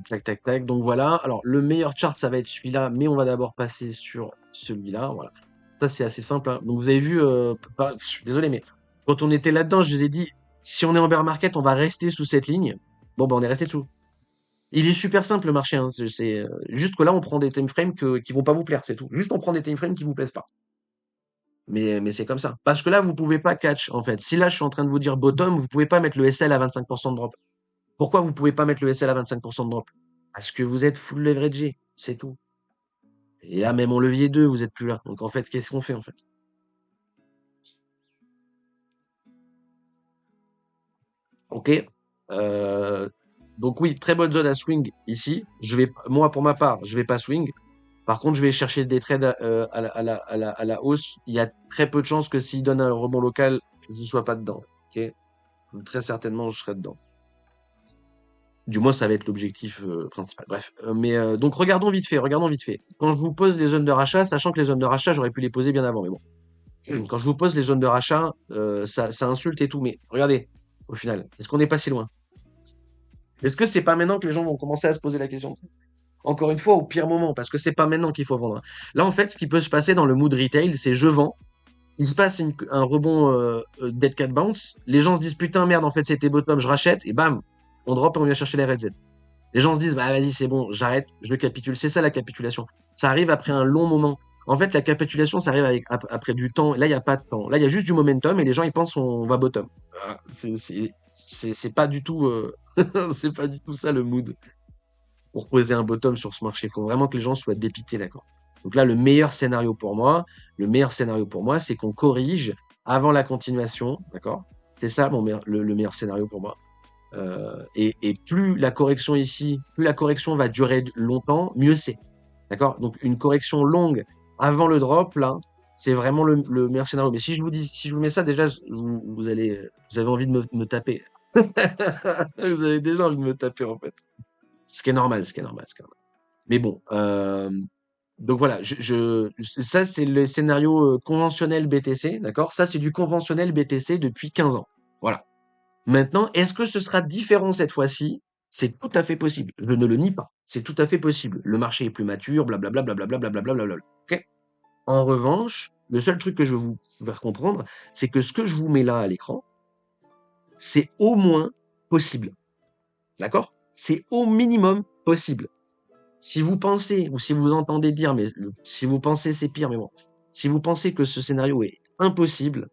Tac, tac, tac. Donc voilà. Alors, le meilleur chart, ça va être celui-là, mais on va d'abord passer sur celui-là. Voilà. Ça, c'est assez simple. Hein. Donc, vous avez vu, je suis désolé, mais quand on était là-dedans, je vous ai dit, si on est en bear market, on va rester sous cette ligne. Bon, bah, on est resté dessous. Il est super simple le marché. Hein. C'est juste que là, on prend des time frames qui vont pas vous plaire, c'est tout. Juste on prend des time frames qui vous plaisent pas. Mais c'est comme ça. Parce que là, vous pouvez pas catch, en fait. Si là, je suis en train de vous dire bottom, vous pouvez pas mettre le SL à 25% de drop. Pourquoi vous pouvez pas mettre le SL à 25% de drop? Parce que vous êtes full leveragé, c'est tout. Et là, même en levier 2, vous êtes plus là. Donc en fait, qu'est-ce qu'on fait en fait? Ok. Euh, donc oui, très bonne zone à swing ici. Moi, pour ma part, je vais pas swing. Par contre, je vais chercher des trades à la hausse. Il y a très peu de chances que s'il donne un rebond local, je ne sois pas dedans. Ok. Très certainement, je serai dedans. Du moins, ça va être l'objectif principal. Bref. Donc, regardons vite fait. Regardons vite fait. Quand je vous pose les zones de rachat, sachant que les zones de rachat, j'aurais pu les poser bien avant. Mais bon. Quand je vous pose les zones de rachat, ça insulte et tout. Mais regardez, au final, est-ce qu'on n'est pas si loin? Est-ce que c'est pas maintenant que les gens vont commencer à se poser la question? Encore une fois, au pire moment, parce que c'est pas maintenant qu'il faut vendre. Là, en fait, ce qui peut se passer dans le mood retail, c'est je vends, il se passe un rebond dead cat bounce, les gens se disent putain merde, en fait c'était bottom, je rachète, et bam, on drop et on vient chercher les red Z. Les gens se disent bah vas-y c'est bon, j'arrête, je capitule. C'est ça la capitulation. Ça arrive après un long moment. En fait, la capitulation, ça arrive après du temps. Là, il n'y a pas de temps. Là, il y a juste du momentum et les gens, ils pensent on va bottom. Ah, c'est pas du tout, c'est pas du tout ça le mood pour poser un bottom sur ce marché. Il faut vraiment que les gens soient dépités, d'accord. Donc là, le meilleur scénario pour moi, c'est qu'on corrige avant la continuation, d'accord? C'est ça le meilleur scénario pour moi. Et plus la correction ici, plus la correction va durer longtemps, mieux c'est. D'accord? Donc une correction longue avant le drop, là, c'est vraiment le meilleur scénario. Mais si je vous mets ça, déjà, vous avez envie de me taper. Vous avez déjà envie de me taper, en fait. Ce qui est normal, ce qui est normal, ce qui est normal. Mais bon, donc voilà, ça c'est le scénario conventionnel BTC, d'accord? Ça c'est du conventionnel BTC depuis 15 ans. Voilà. Maintenant, est-ce que ce sera différent cette fois-ci? C'est tout à fait possible. Je ne le nie pas. C'est tout à fait possible. Le marché est plus mature, blablabla, blablabla, blablabla, blablabla. Ok? En revanche, le seul truc que je veux vous faire comprendre, c'est que ce que je vous mets là à l'écran, c'est au moins possible. D'accord? C'est au minimum possible. Si vous pensez, ou si vous entendez dire, si vous pensez c'est pire, mais bon, si vous pensez que ce scénario est impossible,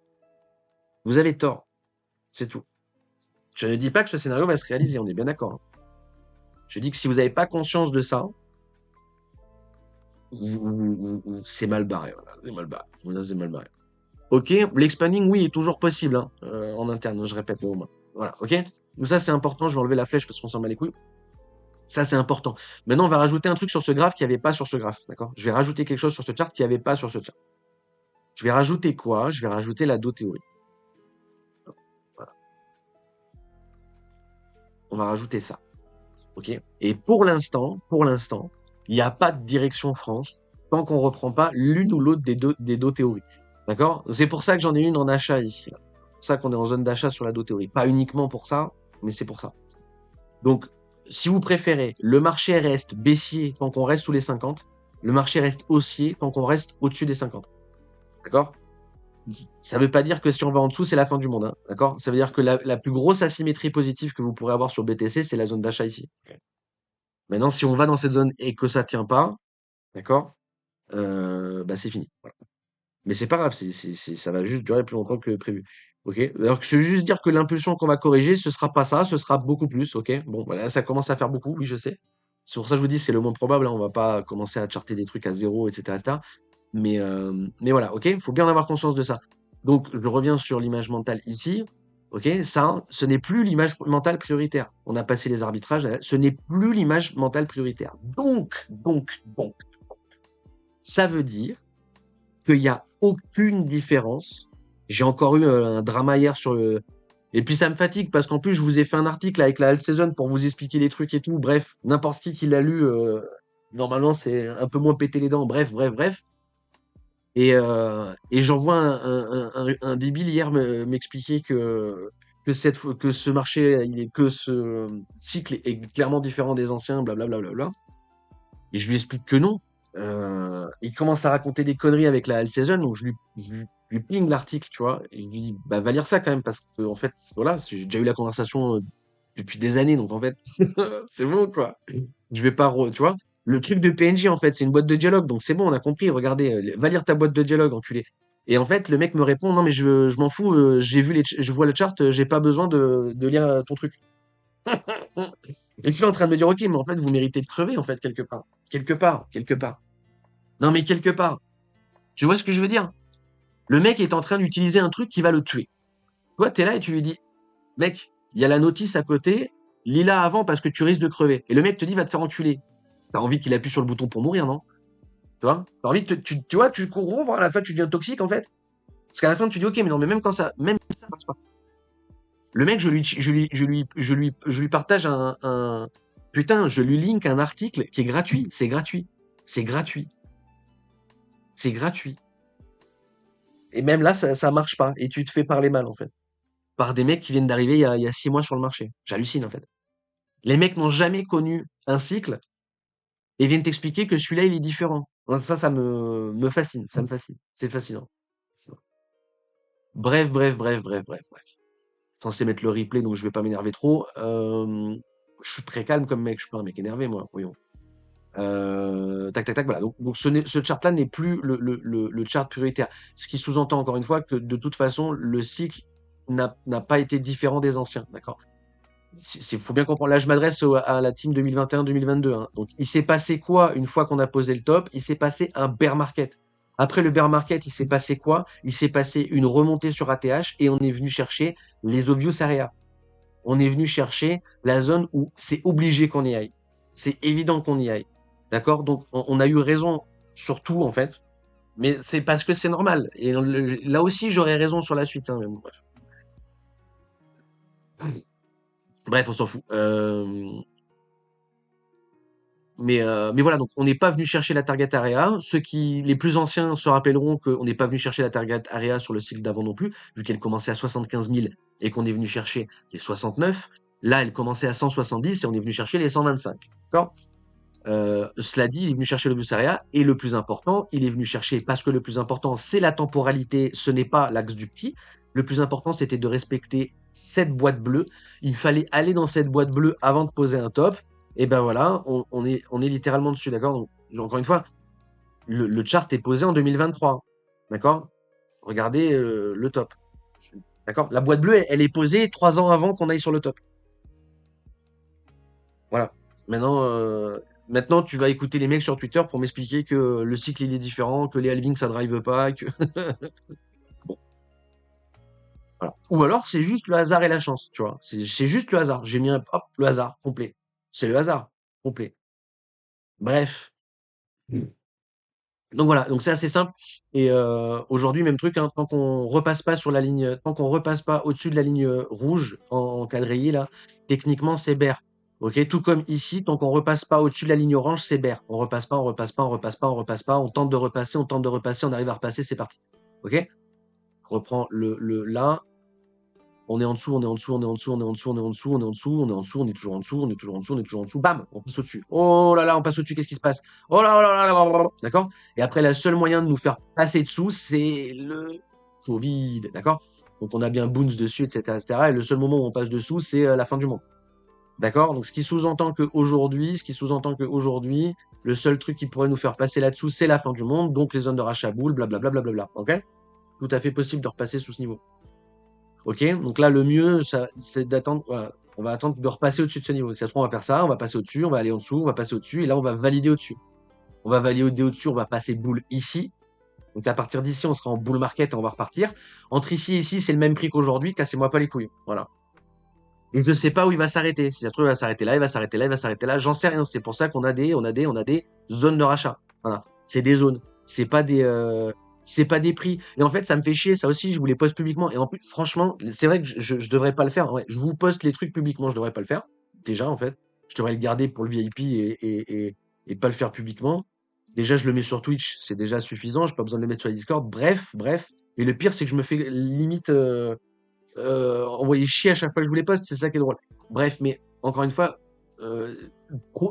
vous avez tort. C'est tout. Je ne dis pas que ce scénario va se réaliser, on est bien d'accord. Hein. Je dis que si vous n'avez pas conscience de ça, c'est mal barré. Voilà, c'est mal barré. Voilà, c'est mal barré. Ok, l'expanding, oui, est toujours possible hein, en interne, je répète au moins. Voilà, ok. Donc ça, c'est important. Je vais enlever la flèche parce qu'on s'en bat les couilles. Ça, c'est important. Maintenant, on va rajouter un truc sur ce graphe qui n'y avait pas sur ce graphe. D'accord? Je vais rajouter quelque chose sur ce chart qui n'y avait pas sur ce chart. Je vais rajouter quoi? Je vais rajouter la dos théorie. Voilà. On va rajouter ça. Ok? Et pour l'instant, il n'y a pas de direction franche tant qu'on ne reprend pas l'une ou l'autre des dos théories. D'accord? C'est pour ça que j'en ai une en achat ici. C'est pour ça qu'on est en zone d'achat sur la dos théorie. Pas uniquement pour ça, mais c'est pour ça. Donc, si vous préférez, le marché reste baissier tant qu'on reste sous les 50. Le marché reste haussier tant qu'on reste au-dessus des 50. D'accord? Ça ne veut pas dire que si on va en dessous, c'est la fin du monde. Hein, d'accord? Ça veut dire que la plus grosse asymétrie positive que vous pourrez avoir sur BTC, c'est la zone d'achat ici. Okay. Maintenant, si on va dans cette zone et que ça ne tient pas, d'accord? Bah, c'est fini. Voilà. Mais c'est pas grave, ça va juste durer plus longtemps que prévu. Ok? Alors que je veux juste dire que l'impulsion qu'on va corriger, ce sera pas ça, ce sera beaucoup plus. Ok? Bon, voilà, ça commence à faire beaucoup, oui, je sais. C'est pour ça que je vous dis, c'est le moins probable. Hein, on va pas commencer à charter des trucs à zéro, etc., etc. Mais voilà, ok? Il faut bien avoir conscience de ça. Donc, je reviens sur l'image mentale ici. Ok? Ça, ce n'est plus l'image mentale prioritaire. On a passé les arbitrages, ce n'est plus l'image mentale prioritaire. Donc, ça veut dire qu'il n'y a aucune différence. J'ai encore eu un drama hier sur le. Et puis ça me fatigue parce qu'en plus, je vous ai fait un article avec la alt season pour vous expliquer les trucs et tout. Bref, n'importe qui l'a lu, normalement, c'est un peu moins péter les dents. Bref. Et j'en vois un débile hier m'expliquer que ce marché, que ce cycle est clairement différent des anciens, blablabla. Et je lui explique que non. Il commence à raconter des conneries avec la alt season, donc je lui ping l'article, tu vois, et je lui dis, bah, va lire ça quand même, parce que, en fait, voilà, j'ai déjà eu la conversation depuis des années, donc en fait, c'est bon, quoi. Je vais pas, tu vois. Le truc de PNJ, en fait, c'est une boîte de dialogue, donc c'est bon, on a compris, regardez, va lire ta boîte de dialogue, enculé. Et en fait, le mec me répond, non, mais je m'en fous, je vois le chart, j'ai pas besoin de lire ton truc. Et je suis en train de me dire, ok, mais en fait, vous méritez de crever, en fait, quelque part. Quelque part. Non, mais quelque part. Tu vois ce que je veux dire? Le mec est en train d'utiliser un truc qui va le tuer. Toi, t'es là et tu lui dis, mec, il y a la notice à côté, lis-la avant parce que tu risques de crever. Et le mec te dit, va te faire enculer. T'as envie qu'il appuie sur le bouton pour mourir, non? Tu vois? T'as envie de tu vois, tu comprends, à la fin, tu deviens toxique, en fait. Parce qu'à la fin, tu dis, ok, mais non, mais même ça marche pas. Le mec, je lui partage putain, je lui link un article qui est gratuit. C'est gratuit. C'est gratuit. C'est gratuit. Et même là, ça marche pas. Et tu te fais parler mal, en fait. Par des mecs qui viennent d'arriver il y a 6 mois sur le marché. J'hallucine, en fait. Les mecs n'ont jamais connu un cycle et viennent t'expliquer que celui-là, il est différent. Ça me fascine. Ça me fascine. C'est fascinant. Bref. Censé mettre le replay, donc je vais pas m'énerver trop. Je suis très calme comme mec. Je suis pas un mec énervé, moi. Voyons. Tac, voilà. Donc ce chart-là n'est plus le chart prioritaire. Ce qui sous-entend encore une fois que de toute façon, le cycle n'a pas été différent des anciens. D'accord? Faut bien comprendre. Là, je m'adresse à la team 2021-2022. Hein. Donc, il s'est passé quoi une fois qu'on a posé le top? Il s'est passé un bear market. Après le bear market, il s'est passé quoi? Il s'est passé une remontée sur ATH et on est venu chercher les obvious area. On est venu chercher la zone où c'est obligé qu'on y aille. C'est évident qu'on y aille. D'accord? Donc, on a eu raison sur tout, en fait. Mais c'est parce que c'est normal. Et là aussi, j'aurais raison sur la suite. Hein, mais bon, bref. Bref, on s'en fout. Mais voilà, donc on n'est pas venu chercher la target area. Les plus anciens se rappelleront qu'on n'est pas venu chercher la target area sur le cycle d'avant non plus, vu qu'elle commençait à 75 000 et qu'on est venu chercher les 69. Là, elle commençait à 170 et on est venu chercher les 125. D'accord? Cela dit, il est venu chercher le views area et le plus important, il est venu chercher, parce que le plus important, c'est la temporalité, ce n'est pas l'axe du petit. Le plus important, c'était de respecter cette boîte bleue. Il fallait aller dans cette boîte bleue avant de poser un top. Et ben voilà, on est littéralement dessus, d'accord? Donc, encore une fois, le chart est posé en 2023, d'accord? Regardez le top, d'accord? La boîte bleue, elle est posée 3 ans avant qu'on aille sur le top. Voilà. Maintenant, tu vas écouter les mecs sur Twitter pour m'expliquer que le cycle il est différent, que les halvings ça drive pas, que bon, voilà. Ou alors c'est juste le hasard et la chance, tu vois. C'est juste le hasard. J'ai mis un hop, le hasard complet. C'est le hasard complet. Bref. Donc voilà, donc c'est assez simple. Et aujourd'hui, même truc, hein, tant qu'on repasse pas au-dessus de la ligne rouge en quadrillé, là, techniquement, c'est bear. Ok, tout comme ici, tant qu'on repasse pas au-dessus de la ligne orange, c'est bear. On repasse pas, on repasse pas, on repasse pas, on repasse pas, on tente de repasser, on tente de repasser, on arrive à repasser, c'est parti. Ok? Je reprends le là. On est en dessous, on est en dessous, on est en dessous, on est en dessous, on est en dessous, on est en dessous, on est en dessous, on est toujours en dessous, on est toujours en dessous, on est toujours en dessous. Bam, on passe au-dessus. Oh là là, on passe au-dessus, qu'est-ce qui se passe? Oh là là là là là là. D'accord? Et après, le seul moyen de nous faire passer dessous, c'est le Covid. D'accord? Donc on a bien bounce dessus, etc., etc. Et le seul moment où on passe dessous, c'est la fin du monde. D'accord? Donc ce qui sous-entend qu'aujourd'hui, le seul truc qui pourrait nous faire passer là-dessous, c'est la fin du monde, donc les zones de rachat boule, blablabla, blablabla. Ok? Tout à fait possible de repasser sous ce niveau. Ok, donc là, le mieux, c'est d'attendre. Voilà. On va attendre de repasser au-dessus de ce niveau. Si ça se trouve, on va faire ça, on va passer au-dessus, on va aller en dessous, on va passer au-dessus, et là, on va valider au-dessus. On va valider au-dessus, on va passer boule ici. Donc à partir d'ici, on sera en bull market et on va repartir. Entre ici et ici, c'est le même prix qu'aujourd'hui, cassez-moi pas les couilles. Voilà. Et je sais pas où il va s'arrêter. Si ça se trouve, il va s'arrêter là, il va s'arrêter là, il va s'arrêter là. J'en sais rien. C'est pour ça qu'on a des zones de rachat. Voilà. C'est des zones. C'est pas des prix. Et en fait, ça me fait chier. Ça aussi, je vous les poste publiquement. Et en plus, franchement, c'est vrai que je devrais pas le faire. Ouais, je vous poste les trucs publiquement. Je devrais pas le faire. Déjà, en fait. Je devrais le garder pour le VIP et pas le faire publiquement. Déjà, je le mets sur Twitch. C'est déjà suffisant. J'ai pas besoin de le mettre sur les Discord. Bref, bref. Et le pire, c'est que je me fais limite, envoyer chier à chaque fois que je vous les poste, c'est ça qui est drôle. Bref, mais encore une fois, euh,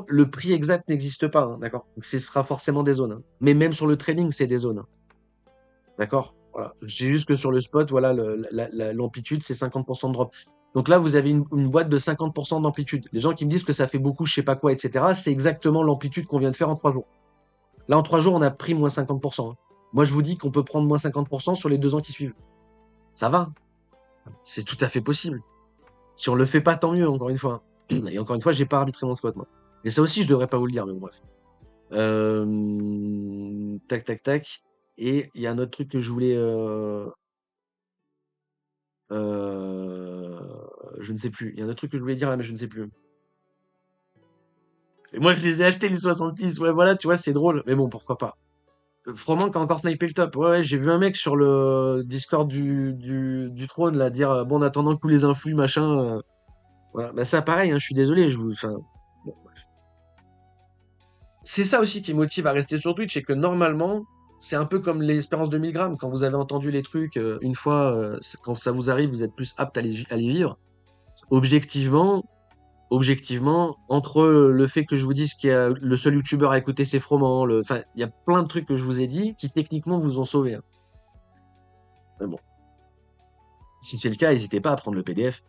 le prix exact n'existe pas, hein, d'accord? Donc ce sera forcément des zones, hein. Mais même sur le trading, c'est des zones, hein, d'accord? Voilà. C'est juste que sur le spot, voilà, l'amplitude, c'est 50% de drop. Donc là, vous avez une boîte de 50% d'amplitude. Les gens qui me disent que ça fait beaucoup, je sais pas quoi, etc., c'est exactement l'amplitude qu'on vient de faire en 3 jours. Là, en 3 jours, on a pris moins 50%, hein. Moi, je vous dis qu'on peut prendre moins 50% sur les 2 ans qui suivent. Ça va, c'est tout à fait possible. Si on le fait pas, tant mieux, encore une fois. Et encore une fois, j'ai pas arbitré mon spot, moi. Et ça aussi, je devrais pas vous le dire, mais bon, bref. Tac, tac, tac. Et il y a un autre truc que je voulais. Je ne sais plus. Il y a un autre truc que je voulais dire là, mais je ne sais plus. Et moi, je les ai achetés, les 66. Ouais, voilà, tu vois, c'est drôle. Mais bon, pourquoi pas. Froment qui a encore snipé le top. Ouais, ouais, j'ai vu un mec sur le Discord du trône là dire bon, en attendant que tous les influx, machin. Voilà. Bah, ça, pareil, hein, je suis désolé. Enfin, bon, c'est ça aussi qui motive à rester sur Twitch, c'est que normalement, c'est un peu comme l'espérance de 1000 grammes. Quand vous avez entendu les trucs une fois, quand ça vous arrive, vous êtes plus apte à les vivre. Objectivement, objectivement, entre le fait que je vous dise qu'il y a le seul youtubeur à écouter c'est Froment, enfin, il y a plein de trucs que je vous ai dit qui techniquement vous ont sauvé, hein. Mais bon, si c'est le cas, n'hésitez pas à prendre le PDF.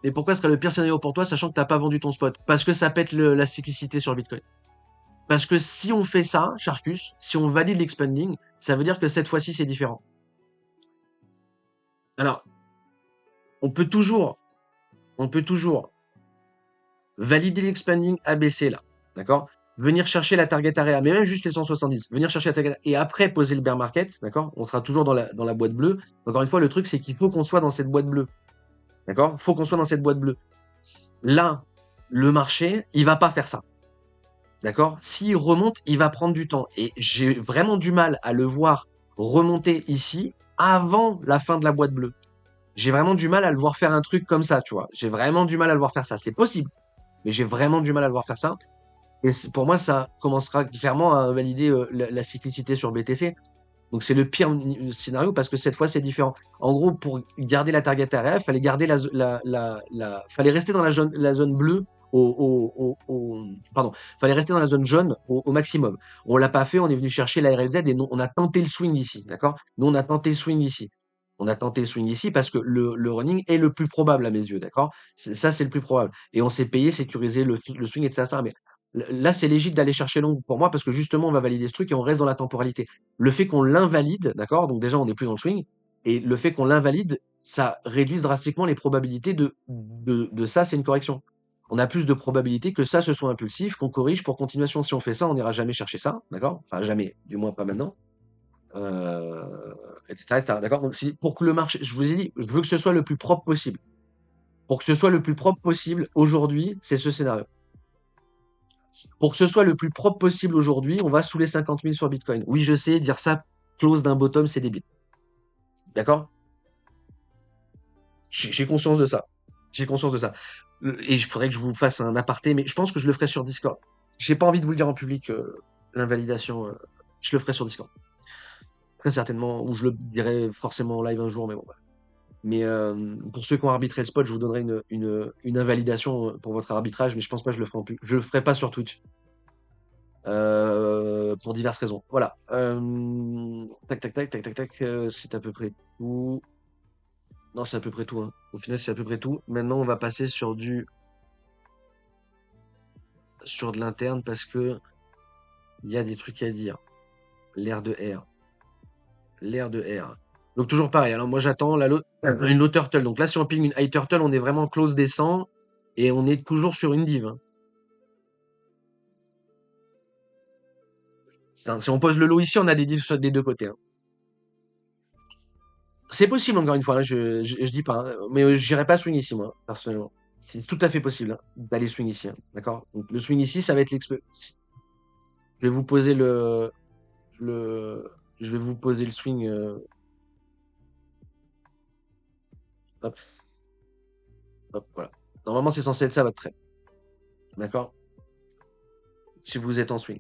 Et pourquoi ce serait le pire scénario pour toi, sachant que t'as pas vendu ton spot? Parce que ça pète la cyclicité sur Bitcoin. Parce que si on fait ça, Charcus, si on valide l'expanding, ça veut dire que cette fois-ci, c'est différent. Alors, on peut toujours, on peut toujours valider l'expanding ABC là. D'accord? venir chercher la target area, mais même juste les 170, venir chercher la target et après poser le bear market, d'accord? On sera toujours dans la boîte bleue. Encore une fois, le truc, c'est qu'il faut qu'on soit dans cette boîte bleue, d'accord? Faut qu'on soit dans cette boîte bleue. Là, le marché, il va pas faire ça, d'accord? S'il remonte, il va prendre du temps. Et j'ai vraiment du mal à le voir remonter ici avant la fin de la boîte bleue. J'ai vraiment du mal à le voir faire un truc comme ça, tu vois. J'ai vraiment du mal à le voir faire ça. C'est possible, mais j'ai vraiment du mal à le voir faire ça. Et pour moi, ça commencera clairement à valider la cyclicité sur BTC. Donc c'est le pire scénario parce que cette fois c'est différent. En gros, pour garder la target area, il fallait garder fallait rester dans la zone bleue pardon, fallait rester dans la zone jaune au maximum. On l'a pas fait, on est venu chercher la RLZ et non, on a tenté le swing ici, d'accord? Nous on a tenté le swing ici. On a tenté le swing ici parce que le running est le plus probable à mes yeux, d'accord? Ça c'est le plus probable. Et on s'est payé, sécuriser le swing, etc. Mais là c'est légitime d'aller chercher long pour moi parce que justement on va valider ce truc et on reste dans la temporalité. Le fait qu'on l'invalide, d'accord? Donc déjà, on n'est plus dans le swing. Et le fait qu'on l'invalide, ça réduit drastiquement les probabilités de ça, c'est une correction. On a plus de probabilités que ça, ce soit impulsif, qu'on corrige pour continuation. Si on fait ça, on n'ira jamais chercher ça, d'accord? Enfin, jamais, du moins pas maintenant, etc., etc., d'accord? Donc, pour que le marché, je vous ai dit, je veux que ce soit le plus propre possible. Pour que ce soit le plus propre possible, aujourd'hui, c'est ce scénario. Pour que ce soit le plus propre possible aujourd'hui, on va sous les 50 000 sur Bitcoin. Oui, je sais, dire ça, close d'un bottom, c'est débile. D'accord? J'ai conscience de ça. J'ai conscience de ça. Et il faudrait que je vous fasse un aparté, mais je pense que je le ferai sur Discord. J'ai pas envie de vous le dire en public, l'invalidation. Je le ferai sur Discord. Très certainement, ou je le dirai forcément en live un jour, mais bon. Voilà. Mais pour ceux qui ont arbitré le spot, je vous donnerai une invalidation pour votre arbitrage, mais je pense pas que je le ferai en public. Je le ferai pas sur Twitch. Pour diverses raisons. Voilà. Tac, tac, tac, tac, tac, tac. C'est à peu près tout. Non, c'est à peu près tout, hein. Au final, c'est à peu près tout. Maintenant, on va passer sur de l'interne parce que il y a des trucs à dire. L'air de R. L'air de R. Donc toujours pareil. Alors moi, j'attends une low turtle. Donc là, si on ping une high turtle, on est vraiment close des 100 et on est toujours sur une div, hein. Si on pose le lot ici, on a des divs des deux côtés, hein. C'est possible, encore une fois, hein, je dis pas, hein, mais j'irai pas swing ici, moi, personnellement. C'est tout à fait possible, hein, d'aller swing ici, hein, d'accord? Donc le swing ici, ça va être Je vais vous poser le, je vais vous poser le swing. Hop, hop, voilà. Normalement, c'est censé être ça votre trait, d'accord? Si vous êtes en swing.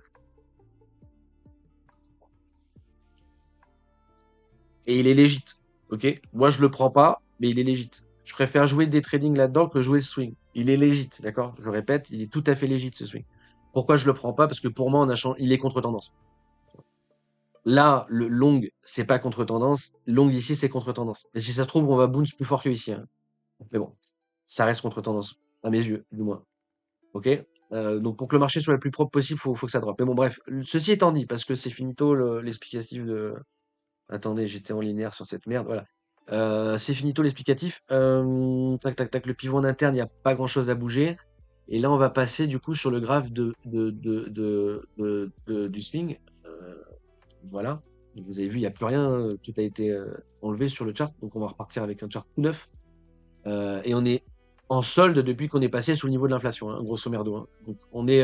Et il est légit, ok? Moi, je le prends pas, mais il est légit. Je préfère jouer des tradings là-dedans que jouer le swing. Il est légit, d'accord? Je répète, il est tout à fait légit ce swing. Pourquoi je le prends pas? Parce que pour moi, il est contre-tendance. Là, le long, c'est pas contre-tendance. Long ici, c'est contre-tendance. Et si ça se trouve, on va bounce plus fort que ici, hein. Mais bon, ça reste contre-tendance, à mes yeux, du moins. Ok? Donc pour que le marché soit le plus propre possible, faut que ça drop. Mais bon, bref. Ceci étant dit, parce que c'est finito l'explicatif de. Attendez, j'étais en linéaire sur cette merde. Voilà. C'est finito l'explicatif. Tac, tac, tac. Le pivot en interne, il n'y a pas grand chose à bouger. Et là, on va passer du coup sur le graphe du swing. Voilà. Donc, vous avez vu, il n'y a plus rien, tout a été enlevé sur le chart. Donc on va repartir avec un chart tout neuf. Et on est en solde depuis qu'on est passé sous le niveau de l'inflation, hein, grosso merdo, hein. Donc on est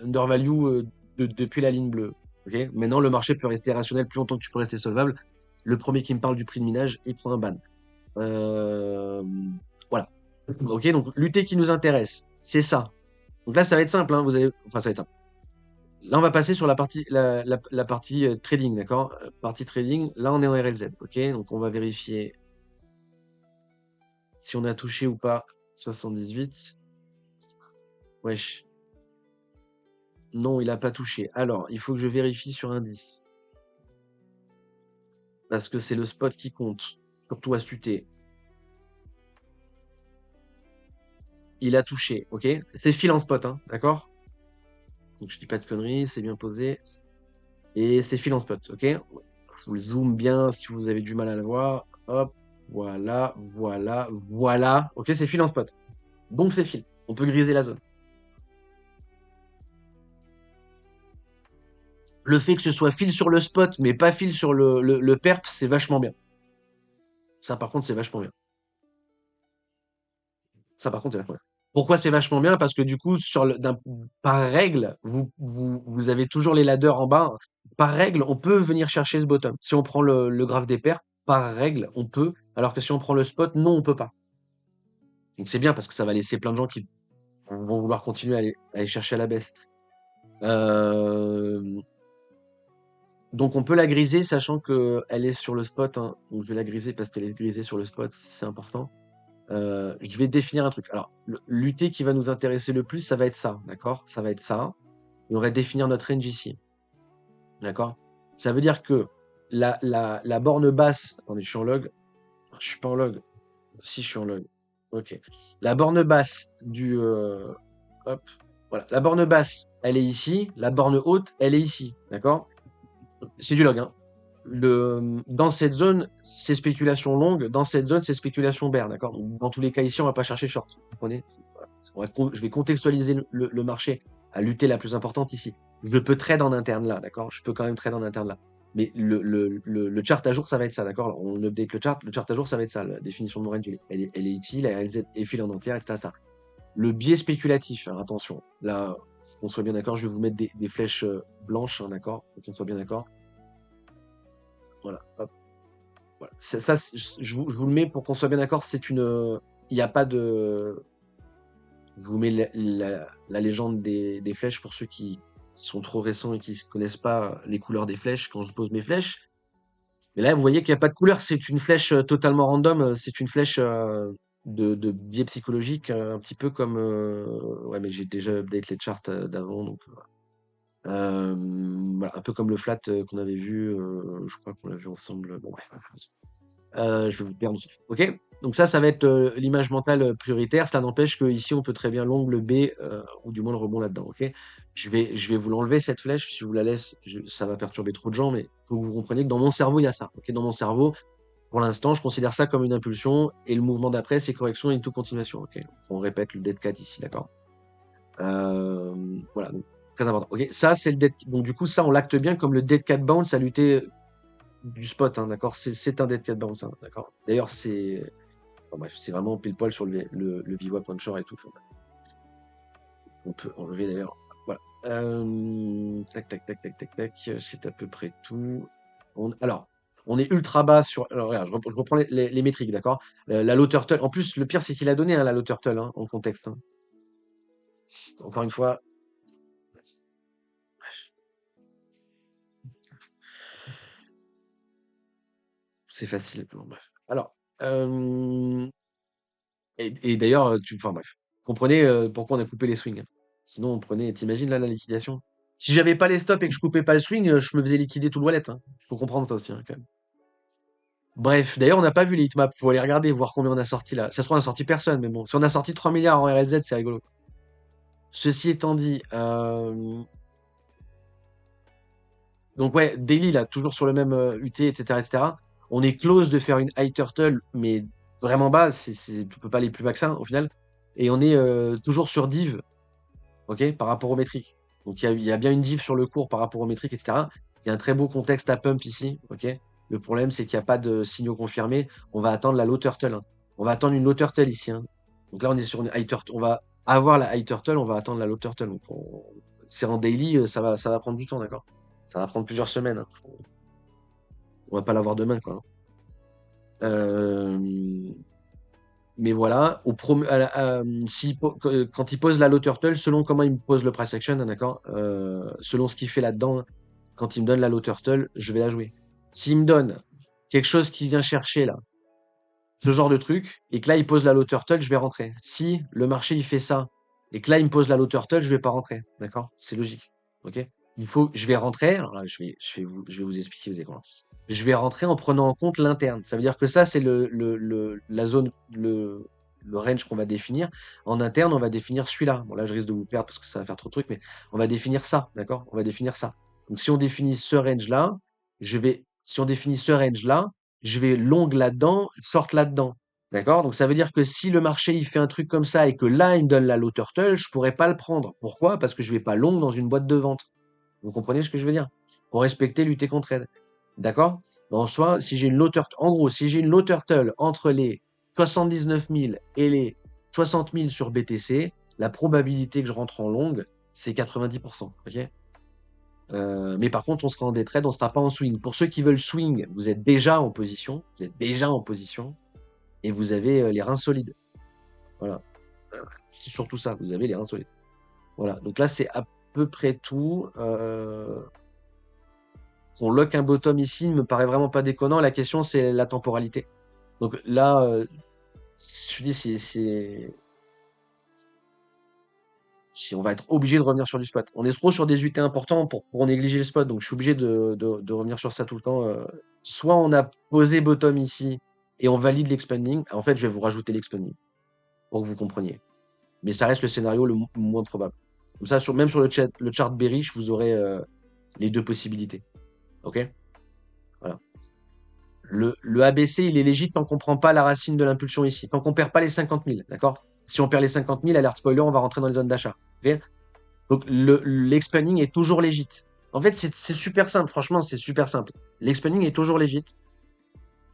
undervalue depuis la ligne bleue. Okay, maintenant, le marché peut rester rationnel plus longtemps que tu peux rester solvable. Le premier qui me parle du prix de minage, il prend un ban. Voilà. Ok, donc l'UT qui nous intéresse, c'est ça. Donc là, ça va être simple, hein, enfin, ça va être simple. Là, on va passer sur la partie trading, d'accord? Partie trading, là, on est en RLZ, ok? Donc, on va vérifier si on a touché ou pas 78. Wesh. Non, il n'a pas touché. Alors, il faut que je vérifie sur indice. Parce que c'est le spot qui compte. Surtout astuté. Il a touché, ok? C'est fil en spot, hein, d'accord? Donc, je dis pas de conneries, c'est bien posé. Et c'est fil en spot, ok? Je vous le zoome bien si vous avez du mal à le voir. Hop, voilà, voilà, voilà. Ok, c'est fil en spot. Donc c'est fil. On peut griser la zone. Le fait que ce soit fil sur le spot, mais pas fil sur le perp, c'est vachement bien. Ça, par contre, c'est vachement bien. Ça, par contre, c'est vachement bien. Pourquoi c'est vachement bien? Parce que du coup, par règle, vous avez toujours les ladders en bas. Par règle, on peut venir chercher ce bottom. Si on prend le graphe des paires, par règle, on peut. Alors que si on prend le spot, non, on peut pas. Donc c'est bien parce que ça va laisser plein de gens qui vont vouloir continuer à aller chercher à la baisse. Euh, Donc on peut la griser, sachant que elle est sur le spot, hein. Donc je vais la griser parce qu'elle est grisée sur le spot, c'est important. Je vais définir un truc. Alors, l'UT qui va nous intéresser le plus, ça va être ça, d'accord? Ça va être ça. Et on va définir notre range ici, d'accord? Ça veut dire que la borne basse... Attendez, je suis en log. Je suis pas en log. Si, je suis en log. Ok. La borne basse du... hop. Voilà. La borne basse, elle est ici. La borne haute, elle est ici, d'accord? C'est du log, hein. Dans cette zone, c'est spéculation longue. Dans cette zone, c'est spéculation bear, d'accord? Donc, dans tous les cas, ici, on va pas chercher short. Vous comprenez? Je vais contextualiser le marché à l'UT la plus importante ici. Je peux trade en interne là, d'accord? Je peux quand même trade en interne là. Mais le chart à jour, ça va être ça, d'accord? On update le chart. Le chart à jour, ça va être ça. La définition de mon range, elle est ici. La RLZ est file en entière, etc. Ça. Le biais spéculatif, alors attention. Là, qu'on soit bien d'accord, je vais vous mettre des flèches blanches, hein, d'accord? Pour qu'on soit bien d'accord. Voilà, hop. Voilà. Ça, je vous le mets pour qu'on soit bien d'accord, c'est une. Il n'y a pas de. Je vous mets la légende des flèches pour ceux qui sont trop récents et qui ne connaissent pas les couleurs des flèches quand je pose mes flèches. Mais là, vous voyez qu'il n'y a pas de couleur, c'est une flèche totalement random, c'est une flèche de biais psychologique, un petit peu comme. Ouais, mais j'ai déjà update les charts d'avant, donc. Voilà, un peu comme le flat qu'on avait vu, je crois qu'on l'a vu ensemble. Bon, bref. Je vais vous perdre. Ok? Donc ça va être l'image mentale prioritaire. Cela n'empêche qu'ici, on peut très bien l'ongle B, ou du moins le rebond là-dedans. Ok? Je vais vous l'enlever, cette flèche. Si je vous la laisse, ça va perturber trop de gens, mais il faut que vous compreniez que dans mon cerveau, il y a ça. Ok? Dans mon cerveau, pour l'instant, je considère ça comme une impulsion, et le mouvement d'après, c'est correction et tout continuation. Ok? On répète le dead cat ici, d'accord? Voilà, donc, très important. Ok? Ça, c'est le dead. Donc du coup, ça, on l'acte bien comme le dead cat bounce à lutter du spot, hein, d'accord? C'est un dead cat bounce, hein, d'accord? D'ailleurs, enfin, bref, c'est vraiment pile poil sur le VWAP onshore et tout. Enfin, on peut enlever d'ailleurs. Voilà. Tac, tac, tac, tac, tac, tac. C'est à peu près tout. Alors, on est ultra bas sur. Alors, regarde, je reprends les métriques, d'accord? La low turtle. En plus, le pire, c'est qu'il a donné hein, la low turtle hein, en contexte, hein. Encore une fois. C'est facile. Bon, bref. Alors, et d'ailleurs, enfin bref, comprenez pourquoi on a coupé les swings, hein. Sinon, on prenait, t'imagines là la liquidation? Si j'avais pas les stops et que je coupais pas le swing, je me faisais liquider tout le wallet, hein. Faut comprendre ça aussi, hein, quand même. Bref, d'ailleurs, on n'a pas vu les hitmaps. Faut aller regarder, voir combien on a sorti là. Ça se trouve, on a sorti personne, mais bon, si on a sorti 3 milliards en RLZ, c'est rigolo. Ceci étant dit, donc ouais, daily là, toujours sur le même UT, etc., etc. On est close de faire une high turtle, mais vraiment bas. Tu peux pas aller plus bas que ça au final. Et on est toujours sur div, ok, par rapport aux métriques. Donc il y a bien une div sur le cours par rapport aux métriques, etc. Il y a un très beau contexte à pump ici, ok. Le problème, c'est qu'il n'y a pas de signaux confirmés. On va attendre la low turtle, hein. On va attendre une low turtle ici, hein. Donc là, on est sur une high turtle. On va avoir la high turtle, on va attendre la low turtle. Donc c'est en daily, ça va prendre du temps, d'accord? Ça va prendre plusieurs semaines, hein. On va pas l'avoir demain, quoi, hein. Mais voilà, quand il pose la low turtle, selon comment il me pose le price action, hein, d'accord, selon ce qu'il fait là-dedans, hein, quand il me donne la low turtle, je vais la jouer. S'il me donne quelque chose qui vient chercher là, ce genre de truc, et que là il pose la low turtle, je vais rentrer. Si le marché il fait ça, et que là il me pose la low turtle, je vais pas rentrer, d'accord? C'est logique, ok? Je vais rentrer, alors là, je vais vous expliquer, vous allez voir. Je vais rentrer en prenant en compte l'interne. Ça veut dire que ça, c'est la zone, le range qu'on va définir. En interne, on va définir celui-là. Bon, là, je risque de vous perdre parce que ça va faire trop de trucs, mais on va définir ça, d'accord? On va définir ça. Donc, si on définit ce range-là, si on définit ce range-là, je vais long là-dedans, short là-dedans. D'accord? Donc, ça veut dire que si le marché, il fait un truc comme ça et que là, il me donne la low turtle, je pourrais pas le prendre. Pourquoi? Parce que je vais pas long dans une boîte de vente. Vous comprenez ce que je veux dire? Pour respecter, lutter contre aide. D'accord? En soi, si j'ai une low turtle, en gros, si j'ai une low turtle entre les 79 000 et les 60 000 sur BTC, la probabilité que je rentre en longue, c'est 90%. Ok? Mais par contre, on sera en day trade, on sera pas en swing. Pour ceux qui veulent swing, vous êtes déjà en position. Vous êtes déjà en position et vous avez les reins solides. Voilà. C'est surtout ça, vous avez les reins solides. Voilà. Donc là, c'est à peu près tout. Qu'on lock un bottom ici ne me paraît vraiment pas déconnant. La question, c'est la temporalité. Donc là, je dis, si on va être obligé de revenir sur du spot. On est trop sur des UT importants pour négliger le spot, donc je suis obligé de revenir sur ça tout le temps. Soit on a posé bottom ici et on valide l'expanding. En fait, je vais vous rajouter l'expanding pour que vous compreniez. Mais ça reste le scénario le moins probable. Comme ça, même sur le chart bearish, vous aurez les deux possibilités. Ok? Voilà. Le ABC, il est légit tant qu'on prend pas la racine de l'impulsion ici. Tant qu'on perd pas les 50 000, d'accord? Si on perd les 50 000, alerte spoiler, on va rentrer dans les zones d'achat. Ok. Donc l'expanding est toujours légit. En fait, c'est super simple. Franchement, c'est super simple. L'expanding est toujours légit.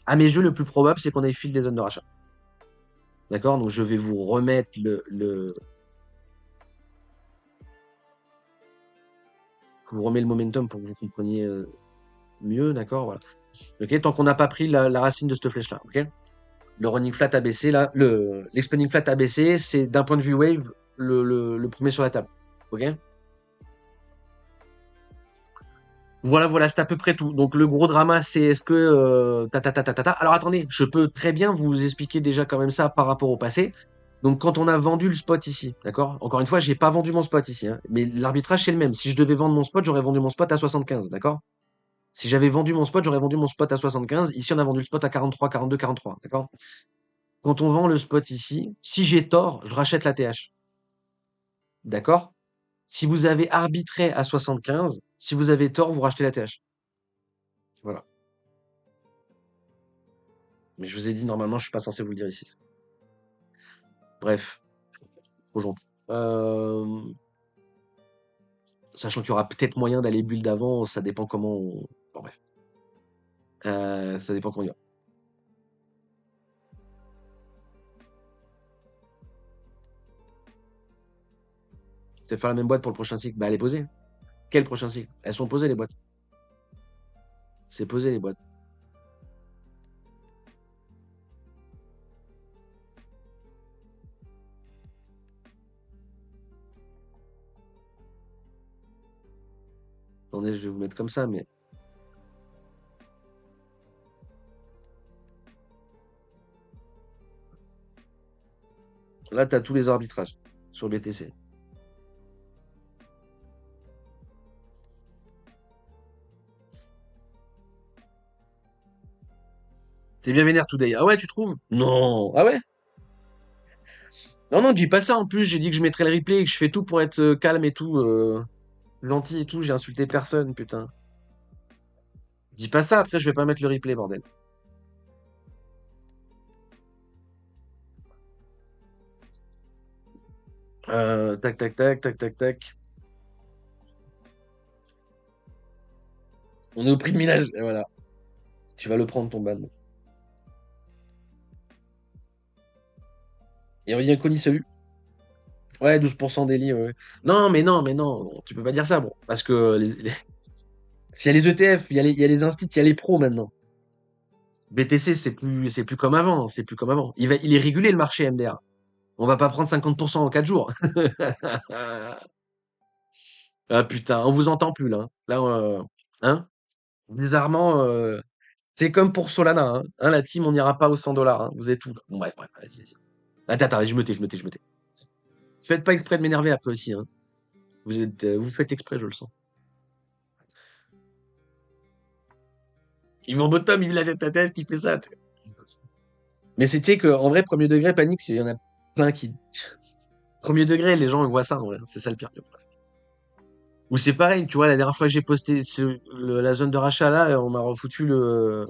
À mes yeux, le plus probable, c'est qu'on ait fil des zones de rachat. D'accord? Donc je vais vous remettre je vous remets le momentum pour que vous compreniez mieux, d'accord? Voilà. Ok, tant qu'on n'a pas pris la racine de cette flèche-là, ok? Le running flat ABC, là, l'expanding flat ABC, c'est d'un point de vue wave, le premier sur la table. Ok? Voilà, voilà, c'est à peu près tout. Donc le gros drama, c'est est-ce que Alors attendez, je peux très bien vous expliquer déjà quand même ça par rapport au passé. Donc quand on a vendu le spot ici, d'accord? Encore une fois, j'ai pas vendu mon spot ici, hein, mais l'arbitrage c'est le même. Si je devais vendre mon spot, j'aurais vendu mon spot à 75, d'accord? Si j'avais vendu mon spot, j'aurais vendu mon spot à 75. Ici, on a vendu le spot à 43, 42, 43, d'accord? Quand on vend le spot ici, si j'ai tort, je rachète la TH. D'accord? Si vous avez arbitré à 75, si vous avez tort, vous rachetez la TH. Voilà. Mais je vous ai dit, normalement, je suis pas censé vous le dire ici. Bref, trop gentil. Sachant qu'il y aura peut-être moyen d'aller bulle d'avant, ça dépend comment on... Bon, bref. Ça dépend comment il y a. C'est faire la même boîte pour le prochain cycle. Bah, elle est posée. Quel prochain cycle? Elles sont posées, les boîtes. C'est posé, les boîtes. Attendez, je vais vous mettre comme ça, mais... Là, tu as tous les arbitrages sur BTC. C'est bien vénère today. Ah ouais, tu trouves? Non. Ah ouais? Non, non, dis pas ça. En plus, j'ai dit que je mettrais le replay et que je fais tout pour être calme et tout, gentil et tout. J'ai insulté personne, putain. Dis pas ça, après, je vais pas mettre le replay, bordel. Tac, tac, tac, tac, tac, tac. On est au prix de minage, et voilà. Tu vas le prendre, ton ban. Et on vient Connie, salut. Ouais, 12% daily, ouais. Non, mais non, mais non, tu peux pas dire ça, bon. Parce que s'il y a les ETF, il y a les instits, il y a les pros maintenant. BTC, c'est plus comme avant, c'est plus comme avant. Il est régulé le marché MDR. On va pas prendre 50% en 4 jours. Ah putain, on vous entend plus là, hein. Là, hein? Bizarrement, c'est comme pour Solana, hein. Hein, la team, on n'ira pas aux 100 $, hein. Vous êtes tout là. Bon, bref, bref, vas-y, vas-y. Attends, attends, je me tais. Faites pas exprès de m'énerver après aussi, hein. Vous faites exprès, je le sens. Ils vont bottom, il lâche ta tête, qui fait ça. Mais c'est, tu sais qu'en vrai, premier degré, panique, il y en a plein qui. Premier degré, les gens ils voient ça, en vrai. C'est ça le pire. Ou c'est pareil, tu vois, la dernière fois que j'ai posté la zone de rachat là, on m'a refoutu le.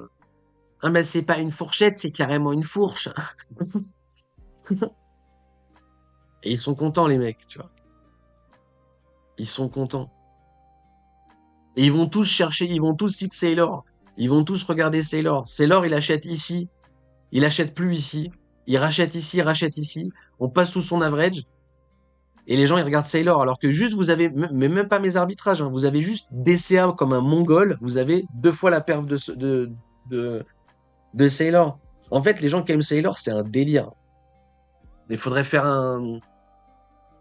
Ah, ben c'est pas une fourchette, c'est carrément une fourche. Et ils sont contents, les mecs, tu vois. Ils sont contents. Et ils vont tous chercher, ils vont tous seek Sailor. Ils vont tous regarder Sailor. Sailor, il achète ici, il achète plus ici, il rachète ici, il rachète ici. On passe sous son average. Et les gens, ils regardent Sailor. Alors que juste, vous avez, mais même pas mes arbitrages, hein, vous avez juste BCA comme un mongol. Vous avez 2 fois la perf de, de Sailor. En fait, les gens qui aiment Sailor, c'est un délire. Il faudrait faire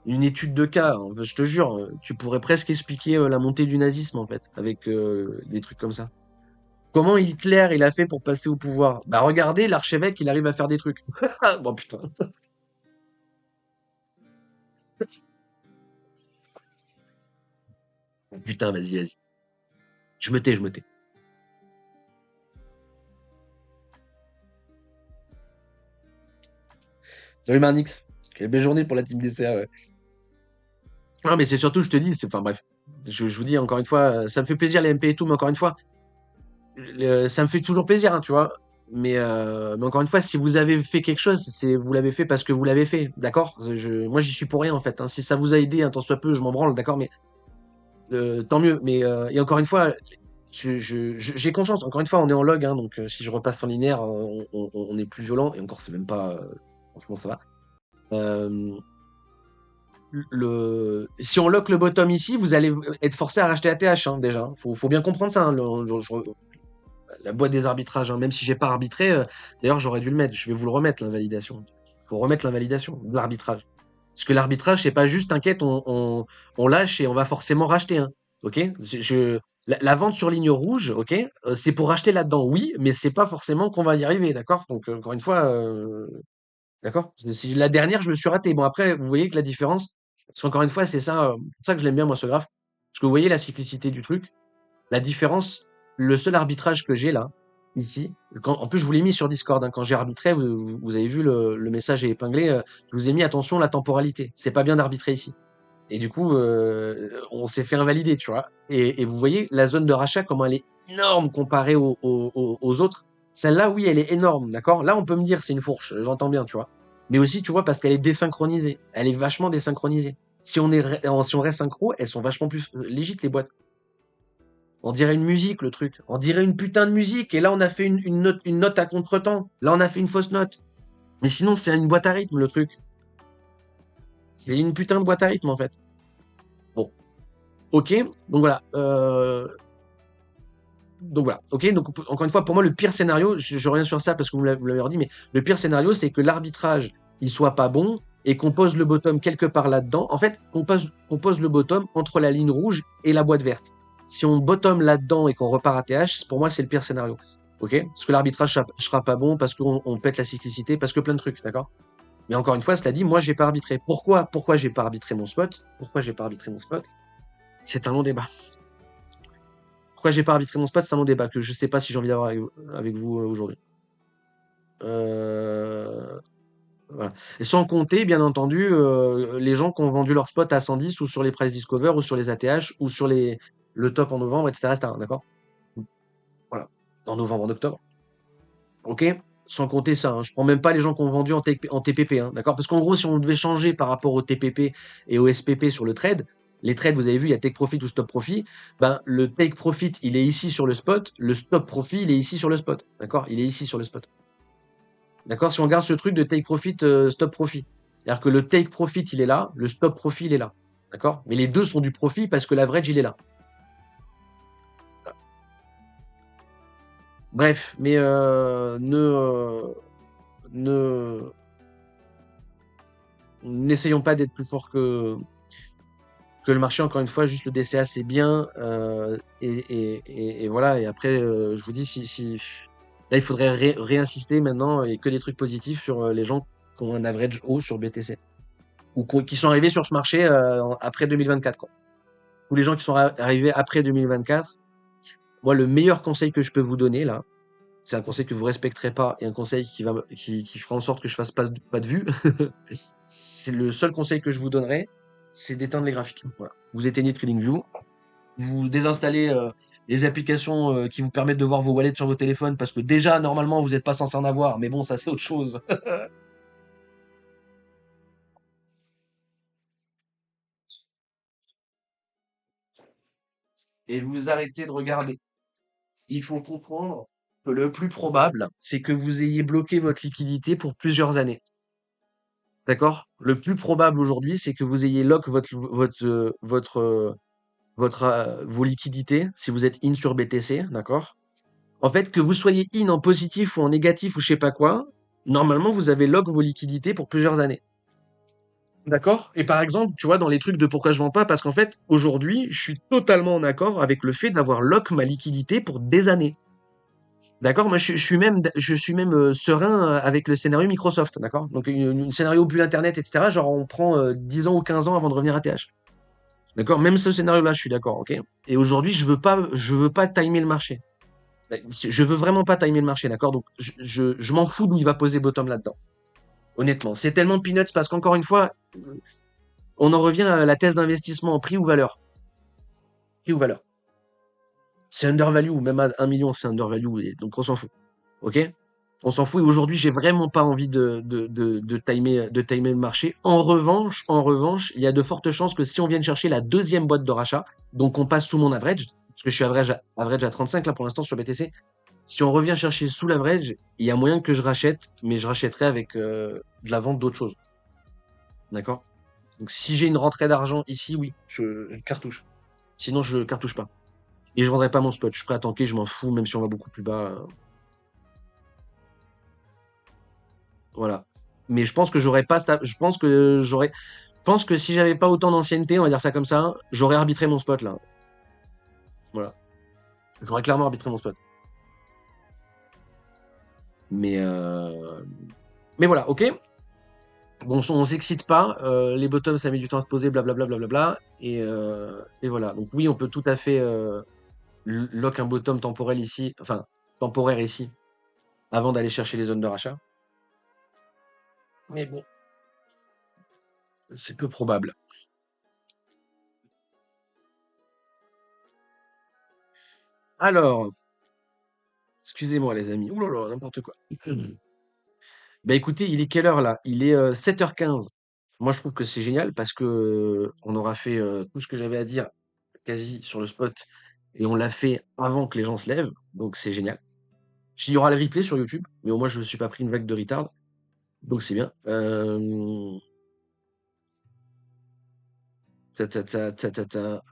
une étude de cas, hein. Je te jure, tu pourrais presque expliquer la montée du nazisme, en fait, avec des trucs comme ça. Comment Hitler, il a fait pour passer au pouvoir? Bah regardez, l'archevêque, il arrive à faire des trucs. Bon putain. Putain, vas-y, vas-y. Je me tais, je me tais. Salut Marnix. Quelle belle journée pour la team DCA, ouais. Non, mais c'est surtout, je te dis, enfin bref. Je vous dis encore une fois, ça me fait plaisir les MP et tout, mais encore une fois, ça me fait toujours plaisir, hein, tu vois. Mais encore une fois, si vous avez fait quelque chose, c'est vous l'avez fait parce que vous l'avez fait, d'accord? Moi, j'y suis pour rien en fait, hein. Si ça vous a aidé, un tant soit peu, je m'en branle, d'accord? Mais tant mieux. Et encore une fois, j'ai conscience. Encore une fois, on est en log, hein, donc si je repasse en linéaire, on est plus violent. Et encore, c'est même pas. Franchement, ça va. Euh, si on lock le bottom ici, vous allez être forcé à racheter ATH, hein, déjà. Faut bien comprendre ça, hein. La boîte des arbitrages, hein, même si j'ai pas arbitré, d'ailleurs j'aurais dû le mettre, je vais vous le remettre l'invalidation. Il faut remettre l'invalidation de l'arbitrage. Parce que l'arbitrage, c'est pas juste, t'inquiète, on lâche et on va forcément racheter. Hein. Ok, la vente sur ligne rouge, ok, c'est pour racheter là-dedans, oui, mais c'est pas forcément qu'on va y arriver, d'accord? Donc encore une fois, d'accord? Si la dernière, je me suis raté. Bon après, vous voyez que la différence, parce qu'encore une fois, c'est ça, c'est ça que je l'aime bien moi ce graphe. Parce que vous voyez la cyclicité du truc. La différence, le seul arbitrage que j'ai là, ici, en plus je vous l'ai mis sur Discord, hein, quand j'ai arbitré, vous avez vu le message est épinglé, je vous ai mis attention la temporalité, c'est pas bien d'arbitrer ici. Et du coup, on s'est fait invalider, tu vois. Et vous voyez la zone de rachat, comment elle est énorme comparée aux autres. Celle-là, oui, elle est énorme, d'accord? Là, on peut me dire c'est une fourche, j'entends bien, tu vois. Mais aussi, tu vois, parce qu'elle est désynchronisée. Elle est vachement désynchronisée. Si on reste synchro, elles sont vachement plus légites, les boîtes. On dirait une musique, le truc. On dirait une putain de musique. Et là, on a fait une note à contretemps. Là, on a fait une fausse note. Mais sinon, c'est une boîte à rythme, le truc. C'est une putain de boîte à rythme, en fait. Bon. Ok. Donc voilà. Donc voilà. Ok. Donc encore une fois, pour moi, le pire scénario, je reviens sur ça parce que vous l'avez dit, mais le pire scénario, c'est que l'arbitrage, il soit pas bon et qu'on pose le bottom quelque part là-dedans. En fait, qu'on pose le bottom entre la ligne rouge et la boîte verte. Si on bottom là-dedans et qu'on repart à TH, pour moi, c'est le pire scénario. Ok? Parce que l'arbitrage sera pas bon, parce qu'on pète la cyclicité, parce que plein de trucs, d'accord? Mais encore une fois, cela dit, moi, j'ai pas arbitré. Pourquoi j'ai pas arbitré mon spot? Pourquoi j'ai pas arbitré mon spot? C'est un long débat. Pourquoi j'ai pas arbitré mon spot? C'est un long débat que je sais pas si j'ai envie d'avoir avec vous aujourd'hui. Euh, Voilà. Et sans compter, bien entendu, les gens qui ont vendu leur spot à 110 ou sur les price discover ou sur les ATH ou sur le top en novembre, etc. etc. D'accord? Voilà. En novembre, en octobre. Ok? Sans compter ça, hein. Je prends même pas les gens qui ont vendu en TPP, hein, d'accord? Parce qu'en gros, si on devait changer par rapport au TPP et au SPP sur le trade, les trades, vous avez vu, il y a take profit ou stop profit. Ben, le take profit, il est ici sur le spot. Le stop profit, il est ici sur le spot. D'accord? Il est ici sur le spot. D'accord? Si on regarde ce truc de take profit, stop profit. C'est-à-dire que le take profit, il est là, le stop profit, il est là. D'accord? Mais les deux sont du profit parce que l'average, il est là. Bref, mais ne n'essayons pas d'être plus fort que le marché. Encore une fois, juste le DCA, c'est bien. Et voilà. Et après, je vous dis, là, il faudrait réinsister maintenant et que des trucs positifs sur les gens qui ont un average haut sur BTC. Ou qui sont arrivés sur ce marché après 2024, quoi. Tous les gens qui sont arrivés après 2024, moi, le meilleur conseil que je peux vous donner, là, c'est un conseil que vous respecterez pas et un conseil qui fera en sorte que je fasse pas de vue. C'est le seul conseil que je vous donnerai, c'est d'éteindre les graphiques. Voilà. Vous éteignez TradingView, vous désinstallez les applications qui vous permettent de voir vos wallets sur vos téléphones parce que déjà, normalement, vous n'êtes pas censé en avoir, mais bon, ça, c'est autre chose. et vous arrêtez de regarder. Il faut comprendre que le plus probable, c'est que vous ayez bloqué votre liquidité pour plusieurs années. D'accord? Le plus probable aujourd'hui, c'est que vous ayez lock vos liquidités, si vous êtes in sur BTC, d'accord? En fait, que vous soyez in en positif ou en négatif ou je sais pas quoi, normalement, vous avez lock vos liquidités pour plusieurs années. D'accord? Et par exemple, tu vois, dans les trucs de pourquoi je vends pas, parce qu'en fait, aujourd'hui, je suis totalement en accord avec le fait d'avoir lock ma liquidité pour des années. D'accord? Moi, je suis même serein avec le scénario Microsoft. D'accord? Donc, un scénario bulle Internet, etc. Genre, on prend 10 ans ou 15 ans avant de revenir à TH. D'accord? Même ce scénario-là, je suis d'accord. Ok? Et aujourd'hui, je veux pas timer le marché. Je veux vraiment pas timer le marché. D'accord? Donc, je m'en fous d'où il va poser bottom là-dedans. Honnêtement. C'est tellement peanuts parce qu'encore une fois, on en revient à la thèse d'investissement en prix ou valeur. Prix ou valeur. C'est undervalue, ou même à 1 million, c'est undervalue, et donc on s'en fout. Ok? On s'en fout, et aujourd'hui, j'ai vraiment pas envie de timer le marché. En revanche, il y a de fortes chances que si on vient chercher la deuxième boîte de rachat, donc on passe sous mon average, parce que je suis average à 35 là pour l'instant sur BTC, si on revient chercher sous l'average, il y a moyen que je rachète, mais je rachèterai avec de la vente d'autres choses. D'accord? Donc si j'ai une rentrée d'argent ici, oui, je cartouche. Sinon, je cartouche pas. Et je vendrai pas mon spot. Je suis prêt à tanker, je m'en fous, même si on va beaucoup plus bas. Voilà. Mais je pense que j'aurais pas. Je pense que si j'avais pas autant d'ancienneté, on va dire ça comme ça, j'aurais arbitré mon spot là. Voilà. J'aurais clairement arbitré mon spot. Mais, euh, mais voilà, ok. Bon, on s'excite pas. Les bottoms, ça met du temps à se poser, blablabla, blablabla. Et voilà. Donc oui, on peut tout à fait lock un bottom temporel ici, enfin temporaire ici, avant d'aller chercher les zones de rachat. Mais bon, c'est peu probable. Alors, excusez-moi les amis. Ouh là là, n'importe quoi. Bah écoutez, il est quelle heure là? Il est 7h15. Moi je trouve que c'est génial parce que on aura fait tout ce que j'avais à dire quasi sur le spot et on l'a fait avant que les gens se lèvent, donc c'est génial. Il y aura le replay sur YouTube, mais au moins je ne me suis pas pris une vague de retard, donc c'est bien. Ta, ta, ta, ta, ta, ta,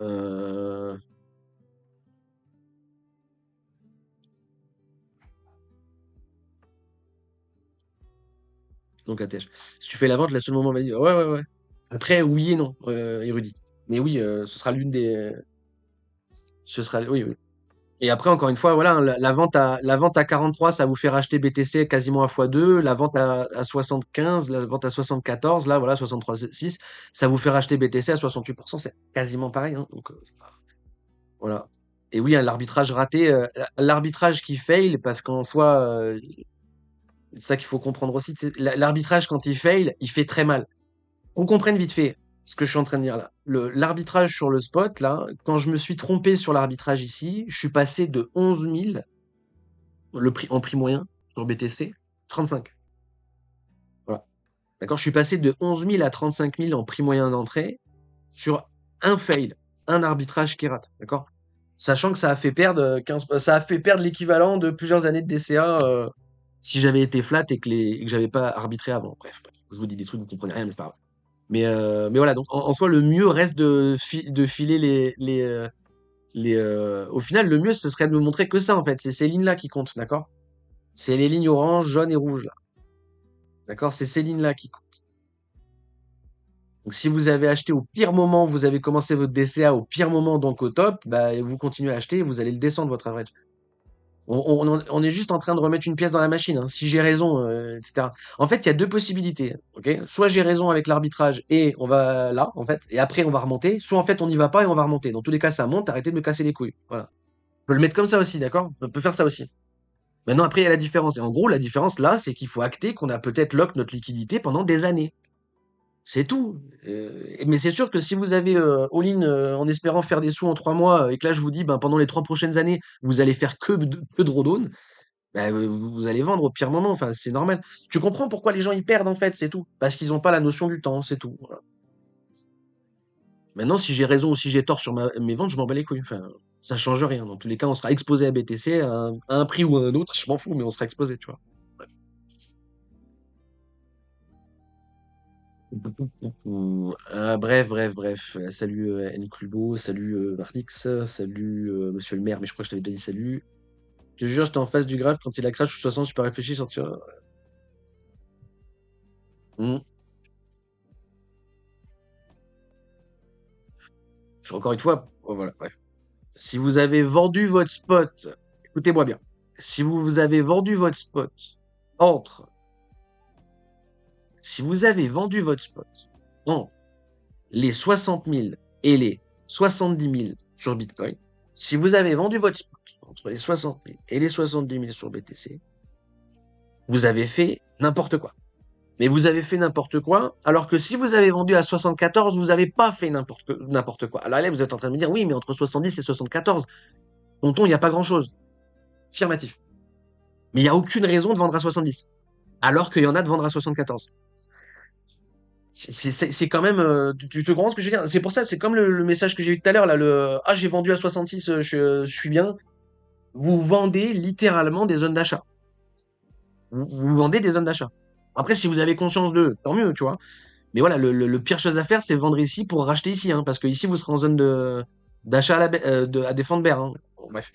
donc attends, si tu fais la vente, la seule moment valide. Ouais, ouais, ouais. Après, oui et non, érudit. Mais oui, ce sera l'une des. Ce sera. Oui, oui. Et après, encore une fois, voilà, hein, la vente à 43, ça vous fait racheter BTC quasiment à x2. La vente à 75, la vente à 74, là, voilà, 63,6, ça vous fait racheter BTC à 68%. C'est quasiment pareil, hein, donc, voilà. Et oui, hein, l'arbitrage raté, l'arbitrage qui fail, parce qu'en soi, c'est ça qu'il faut comprendre aussi. L'arbitrage, quand il fail, il fait très mal. On comprenne vite fait ce que je suis en train de dire là. L'arbitrage sur le spot, là, quand je me suis trompé sur l'arbitrage ici, je suis passé de 11 000 en prix moyen sur BTC, 35. Voilà. D'accord? Je suis passé de 11 000 à 35 000 en prix moyen d'entrée sur un fail, un arbitrage qui rate. D'accord? Sachant que ça a fait perdre ça a fait perdre l'équivalent de plusieurs années de DCA si j'avais été flat et que j'avais pas arbitré avant. Bref, je vous dis des trucs, vous comprenez rien, mais c'est pas grave. Mais voilà, donc en soi, le mieux reste de filer au final, le mieux, ce serait de me montrer que ça, en fait. C'est ces lignes-là qui comptent, d'accord? C'est les lignes orange, jaune et rouge, là. D'accord? C'est ces lignes-là qui comptent. Donc, si vous avez acheté au pire moment, vous avez commencé votre DCA au pire moment, donc au top, bah, vous continuez à acheter, vous allez le descendre, votre average. On est juste en train de remettre une pièce dans la machine, hein. Si j'ai raison, etc. En fait, il y a deux possibilités. Ok, soit j'ai raison avec l'arbitrage et on va là, en fait, et après on va remonter. Soit en fait on n'y va pas et on va remonter. Dans tous les cas, ça monte. Arrêtez de me casser les couilles. Voilà. On peut le mettre comme ça aussi, d'accord? On peut faire ça aussi. Maintenant, après, il y a la différence. Et en gros, la différence là, c'est qu'il faut acter qu'on a peut-être lock notre liquidité pendant des années. C'est tout. Mais c'est sûr que si vous avez all-in en espérant faire des sous en 3 mois et que là je vous dis, ben, pendant les 3 prochaines années, vous allez faire que de drawdown, bah, vous allez vendre au pire moment, enfin, c'est normal. Tu comprends pourquoi les gens y perdent en fait, c'est tout. Parce qu'ils n'ont pas la notion du temps, c'est tout. Voilà. Maintenant, si j'ai raison ou si j'ai tort sur mes ventes, je m'en bats les couilles. Enfin, Ça change rien. Dans tous les cas, on sera exposé à BTC à un prix ou à un autre, je m'en fous, mais on sera exposé, tu vois. Bref. Bref. Salut Nclubo, salut Marnix, salut Monsieur le maire, mais je crois que je t'avais déjà dit salut. Je te jure, j'étais en face du graphe quand il a crash, je suis 60, je suis pas réfléchi, sortir. Encore une fois, oh, voilà, bref. Si vous avez vendu votre spot, écoutez-moi bien. Si vous avez vendu votre spot entre, si vous avez vendu votre spot entre les 60 000 et les 70 000 sur Bitcoin, si vous avez vendu votre spot entre les 60 000 et les 70 000 sur BTC, vous avez fait n'importe quoi. Mais vous avez fait n'importe quoi, alors que si vous avez vendu à 74, vous n'avez pas fait n'importe quoi. Alors là, vous êtes en train de me dire, oui, mais entre 70 et 74, tonton, il n'y a pas grand-chose. Affirmatif. Mais il n'y a aucune raison de vendre à 70, alors qu'il y en a de vendre à 74. C'est quand même. Tu te comprends ce que je veux dire? C'est pour ça, c'est comme le message que j'ai eu tout à l'heure, là, le Ah, j'ai vendu à 66, je suis bien. Vous vendez littéralement des zones d'achat. Vous vendez des zones d'achat. Après, si vous avez conscience d'eux, tant mieux, tu vois. Mais voilà, le pire chose à faire, c'est vendre ici pour racheter ici, hein, parce que ici, vous serez en zone d'achat à défendre Berre. Hein. Bon, bref,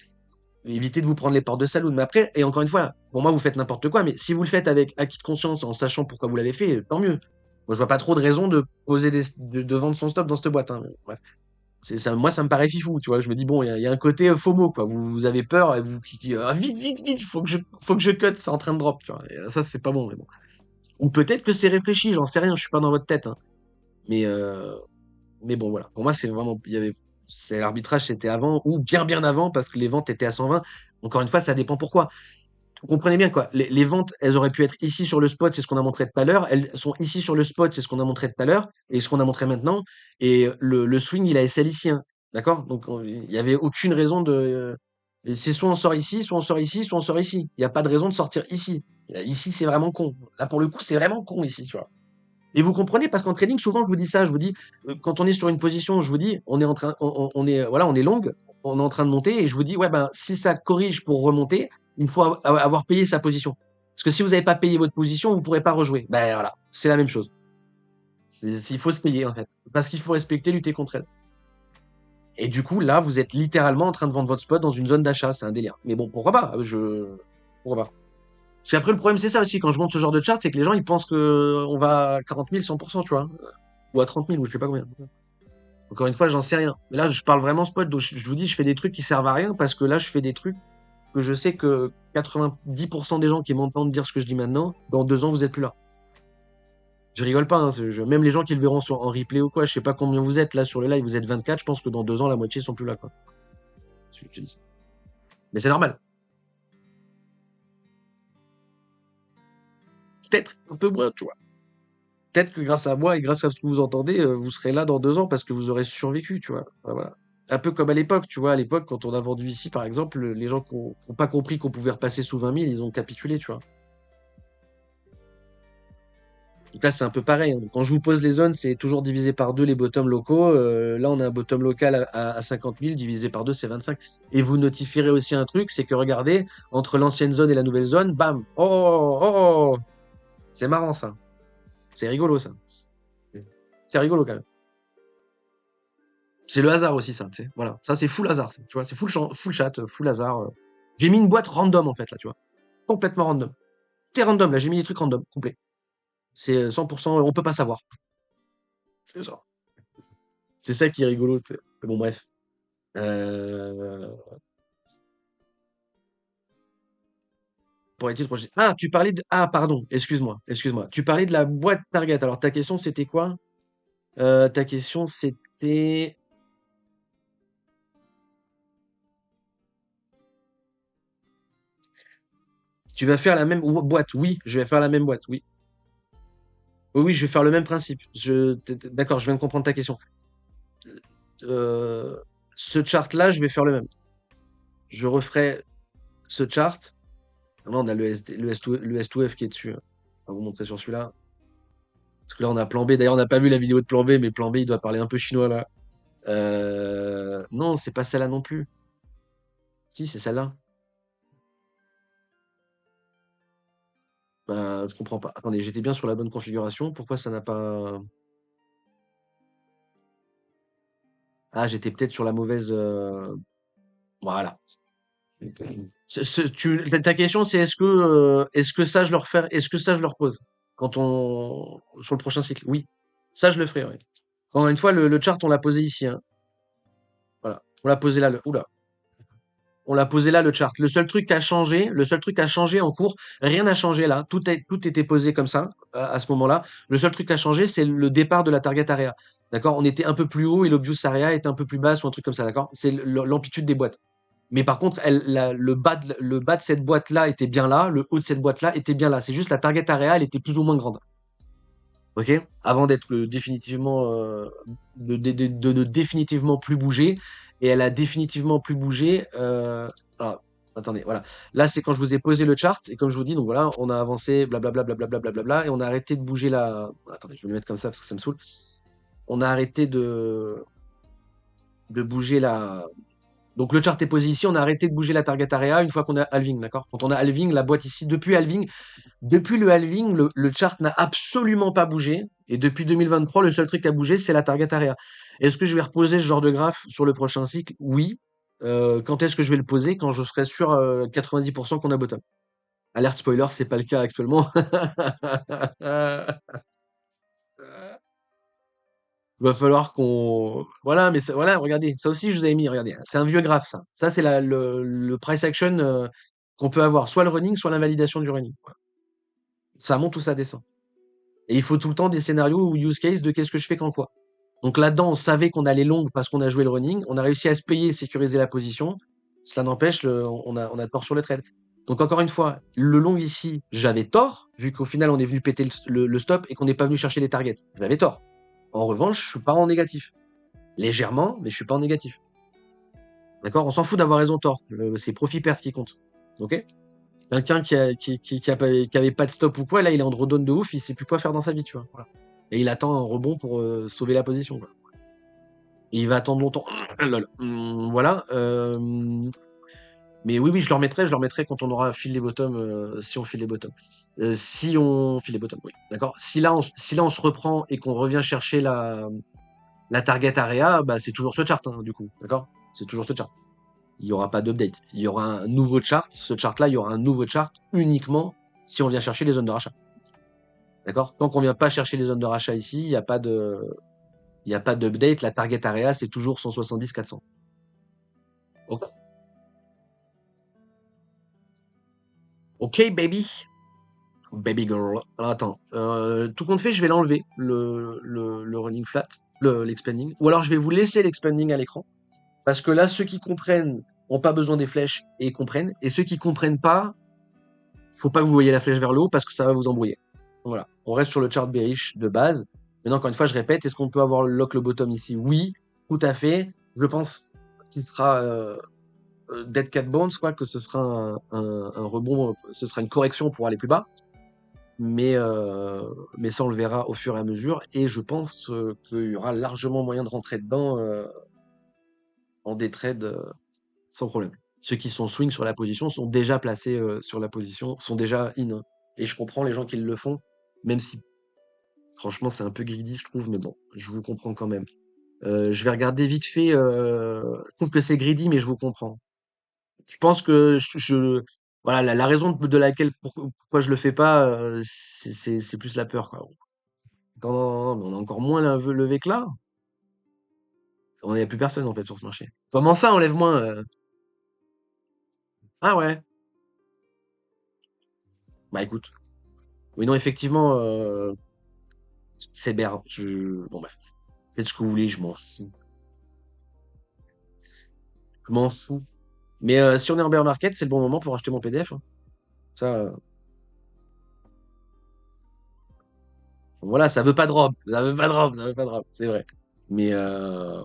évitez de vous prendre les portes de saloon. Mais après, et encore une fois, pour moi, vous faites n'importe quoi, mais si vous le faites avec acquis de conscience, en sachant pourquoi vous l'avez fait, tant mieux. Moi, je vois pas trop de raison de poser de vendre son stop dans cette boîte. Hein. Bref. Ça, moi, ça me paraît fifou, tu vois. Je me dis, bon, il y a un côté FOMO, quoi. Vous avez peur et vous ah, vite, faut que je cut, c'est en train de drop, tu vois. Et ça, c'est pas bon, mais bon. Ou peut-être que c'est réfléchi, j'en sais rien, je suis pas dans votre tête. Hein. Mais, euh, mais bon, voilà. Pour moi, c'est vraiment, l'arbitrage, c'était avant ou bien avant parce que les ventes étaient à 120. Encore une fois, ça dépend pourquoi. Vous comprenez bien, quoi. Les ventes, elles auraient pu être ici sur le spot, c'est ce qu'on a montré tout à l'heure. Elles sont ici sur le spot, c'est ce qu'on a montré tout à l'heure et ce qu'on a montré maintenant. Et le swing, il a SL ici, hein. D'accord? Donc, il y avait aucune raison c'est soit on sort ici, soit on sort ici, soit on sort ici. Il n'y a pas de raison de sortir ici. Ici, c'est vraiment con. Là, pour le coup, c'est vraiment con ici, tu vois. Et vous comprenez, parce qu'en trading, souvent, je vous dis ça, je vous dis, quand on est sur une position, je vous dis, on est en train, on est, voilà, on est long, on est en train de monter, et je vous dis, ouais, ben, si ça corrige pour remonter, il faut avoir payé sa position. Parce que si vous n'avez pas payé votre position, vous ne pourrez pas rejouer. Ben voilà, c'est la même chose. Il faut se payer, en fait. Parce qu'il faut respecter, lutter contre elle. Et du coup, là, vous êtes littéralement en train de vendre votre spot dans une zone d'achat, c'est un délire. Mais bon, pourquoi pas? Pourquoi pas? Parce qu'après, le problème, c'est ça aussi, quand je monte ce genre de chart, c'est que les gens, ils pensent que on va à 40 000, 100%, tu vois. Ou à 30 000, ou je sais pas combien. Encore une fois, j'en sais rien. Mais là, je parle vraiment spot, donc je vous dis, je fais des trucs qui servent à rien, parce que là, je fais des trucs que je sais que 90% des gens qui m'entendent dire ce que je dis maintenant, dans 2 ans, vous êtes plus là. Je rigole pas, hein, même les gens qui le verront en replay ou quoi, je sais pas combien vous êtes là sur le live, vous êtes 24, je pense que dans 2 ans, la moitié sont plus là, quoi. Je te dis. Mais c'est normal. Peut-être un peu moins, tu vois. Peut-être que grâce à moi et grâce à ce que vous entendez, vous serez là dans 2 ans parce que vous aurez survécu, tu vois. Enfin, voilà. Un peu comme à l'époque, tu vois. À l'époque, quand on a vendu ici, par exemple, les gens qui n'ont pas compris qu'on pouvait repasser sous 20 000, ils ont capitulé, tu vois. Donc là, c'est un peu pareil. Hein. Quand je vous pose les zones, c'est toujours divisé par 2 les bottoms locaux. Là, on a un bottom local à 50 000, divisé par 2, c'est 25. Et vous notifierez aussi un truc, c'est que regardez, entre l'ancienne zone et la nouvelle zone, bam! Oh! C'est marrant, ça. C'est rigolo, ça. C'est rigolo, quand même. C'est le hasard aussi, ça, tu sais. Voilà. Ça, c'est full hasard, ça, tu vois. C'est full chat, full hasard. J'ai mis une boîte random, en fait, là, tu vois. Complètement random. T'es random, là, j'ai mis des trucs random, complet. C'est 100%, on peut pas savoir. C'est genre. C'est ça qui est rigolo, tu sais. Mais bon, bref. Euh... Pour être projet. Ah, tu parlais de. Ah, pardon, excuse-moi. Tu parlais de la boîte Target. Alors, ta question, c'était quoi? Ta question, c'était. Tu vas faire la même boîte? Oui, je vais faire la même boîte, oui. Oui, je vais faire le même principe. D'accord, je viens de comprendre ta question. Euh, Ce chart-là, je vais faire le même. Je referai ce chart. Là, on a le S2F qui est dessus. Hein. On va vous montrer sur celui-là. Parce que là, on a plan B. D'ailleurs, on n'a pas vu la vidéo de plan B, mais plan B, il doit parler un peu chinois là. Non, c'est pas celle-là non plus. Si, c'est celle-là. Bah, je comprends pas. Attendez, j'étais bien sur la bonne configuration. Pourquoi ça n'a pas... Ah, j'étais peut-être sur la mauvaise... Voilà. Ta question, c'est est-ce que ça, je leur fais, est-ce que ça, je leur pose quand on... sur le prochain cycle? Oui. Ça, je le ferai, oui. Encore une fois, le chart, on l'a posé ici, hein. Voilà. On l'a posé là. Oula. On l'a posé là, le chart. Le seul truc qui a changé en cours, rien n'a changé là. Tout était posé comme ça, à ce moment-là. Le seul truc qui a changé, c'est le départ de la target area. D'accord? On était un peu plus haut et l'obvious area était un peu plus basse ou un truc comme ça, d'accord? C'est l'amplitude des boîtes. Mais par contre, le bas de cette boîte-là était bien là, le haut de cette boîte-là était bien là. C'est juste la target area, elle était plus ou moins grande. Ok? Avant d'être définitivement, de ne définitivement plus bouger. Et elle a définitivement plus bougé. Alors, attendez, voilà. Là, c'est quand je vous ai posé le chart. Et comme je vous dis, donc voilà, on a avancé, blablabla, blablabla, blablabla. Et on a arrêté de bouger la. Attendez, je vais le mettre comme ça parce que ça me saoule. On a arrêté de bouger la. Donc le chart est posé ici, on a arrêté de bouger la target area une fois qu'on a halving, d'accord? Quand on a halving, la boîte ici, depuis le halving, le chart n'a absolument pas bougé. Et depuis 2023, le seul truc qui a bougé, c'est la target area. Est-ce que je vais reposer ce genre de graphe sur le prochain cycle? Oui. Quand est-ce que je vais le poser? Quand je serai sûr 90% qu'on a bottom. Alerte spoiler, c'est pas le cas actuellement. Va falloir qu'on... Voilà, mais voilà, regardez, ça aussi je vous avais mis, regardez, c'est un vieux graphe ça. Ça c'est le price action qu'on peut avoir, soit le running, soit l'invalidation du running. Voilà. Ça monte ou ça descend. Et il faut tout le temps des scénarios ou use case de qu'est-ce que je fais quand quoi. Donc là-dedans, on savait qu'on allait long parce qu'on a joué le running, on a réussi à se payer, sécuriser la position. Cela n'empêche, on a tort sur le trade. Donc encore une fois, le long ici, j'avais tort, vu qu'au final on est venu péter le stop et qu'on n'est pas venu chercher les targets. J'avais tort. En revanche, je suis pas en négatif. Légèrement, mais je suis pas en négatif. D'accord? On s'en fout d'avoir raison ou tort. C'est profit-perte qui compte. Ok? Quelqu'un qui avait pas de stop ou quoi, là, il est en drawdown de ouf, il sait plus quoi faire dans sa vie, tu vois. Voilà. Et il attend un rebond pour sauver la position, quoi. Et il va attendre longtemps. Lol. Voilà. Mais oui, je leur mettrai quand on aura fil les bottoms, si on file les bottoms. Si on file les bottoms, oui. D'accord? Si là, on se reprend et qu'on revient chercher la target area, bah, c'est toujours ce chart, hein, du coup. D'accord? C'est toujours ce chart. Il n'y aura pas d'update. Il y aura un nouveau chart. Ce chart-là, il y aura un nouveau chart uniquement si on vient chercher les zones de rachat. D'accord? Tant qu'on vient pas chercher les zones de rachat ici, il n'y a pas d'update. La target area, c'est toujours 170-400. Ok, ok, baby. Baby girl. Alors attends. Tout compte fait, je vais l'enlever, le running flat, l'expanding. Ou alors je vais vous laisser l'expanding à l'écran. Parce que là, ceux qui comprennent n'ont pas besoin des flèches et comprennent. Et ceux qui comprennent pas, faut pas que vous voyez la flèche vers le haut parce que ça va vous embrouiller. Voilà. On reste sur le chart bearish de base. Maintenant, encore une fois, je répète, est-ce qu'on peut avoir le lock le bottom ici? Oui, tout à fait. Je pense qu'il sera dead cat bounce, quoi, que ce sera un rebond, ce sera une correction pour aller plus bas. Mais ça, on le verra au fur et à mesure. Et je pense qu'il y aura largement moyen de rentrer dedans en day trade sans problème. Ceux qui sont swing sur la position sont déjà placés sur la position, sont déjà in, hein. Et je comprends les gens qui le font, même si franchement c'est un peu greedy, je trouve, mais bon, je vous comprends quand même. Je vais regarder vite fait. Je trouve que c'est greedy, mais je vous comprends. Je pense que voilà, la raison de laquelle pourquoi je le fais pas, c'est plus la peur, quoi. Non, non, non, mais on a encore moins levé que là. On n'y a plus personne en fait sur ce marché. Comment ça, on lève moins? Ah ouais. Bah écoute. Oui, non, effectivement, c'est Ber. Bon bref. Faites ce que vous voulez, je m'en fous. Je m'en fous. Mais si on est en bear market, c'est le bon moment pour acheter mon PDF, hein. Ça, voilà, ça veut pas drop. Ça veut pas drop, ça veut pas drop. C'est vrai. Mais, euh,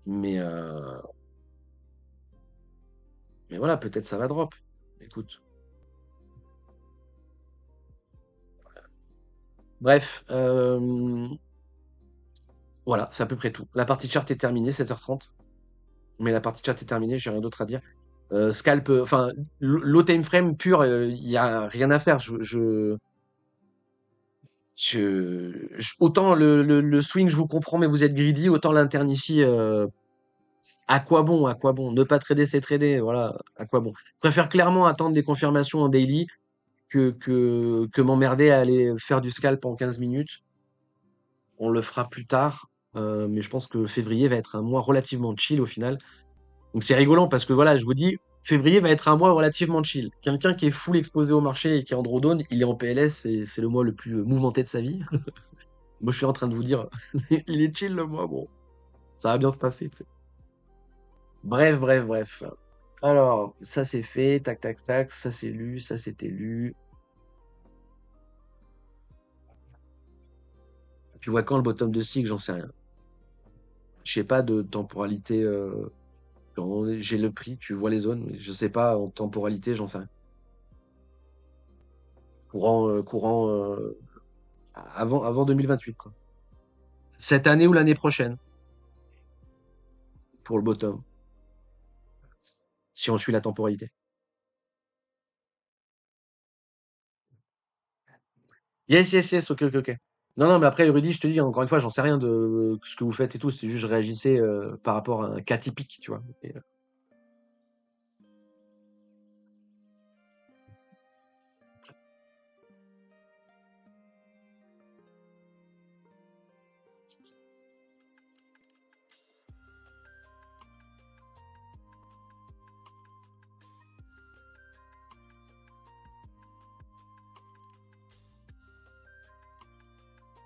mais, euh, mais voilà, peut-être ça va drop. Écoute. Bref, voilà, c'est à peu près tout. La partie chart est terminée, 7h30. Mais la partie chat est terminée, j'ai rien d'autre à dire. Scalp, enfin, low time frame pur, il y a rien à faire. Autant le swing, je vous comprends, mais vous êtes greedy, autant l'internitie, à quoi bon, à quoi bon? Ne pas trader, c'est trader, voilà, à quoi bon? Je préfère clairement attendre des confirmations en daily que m'emmerder à aller faire du scalp en 15 minutes. On le fera plus tard, mais je pense que février va être un mois relativement chill au final. Donc c'est rigolant parce que voilà, je vous dis, février va être un mois relativement chill. Quelqu'un qui est full exposé au marché et qui est en drawdown, il est en PLS et c'est le mois le plus mouvementé de sa vie. Moi, je suis en train de vous dire, il est chill le mois, bon, ça va bien se passer, tu sais. Bref, bref, bref. Alors, ça c'est fait, tac, tac, tac, ça c'est lu, ça c'était lu. Tu vois quand le bottom de cycle, j'en sais rien. Je sais pas de temporalité. Quand j'ai le prix, tu vois les zones, mais je sais pas en temporalité, j'en sais rien. Courant avant 2028, quoi. Cette année ou l'année prochaine, pour le bottom, si on suit la temporalité. Yes, yes, yes, ok, ok, ok. Non, non, mais après, Rudy, je te dis, encore une fois, j'en sais rien de ce que vous faites et tout, c'est juste, je réagissais par rapport à un cas typique, tu vois.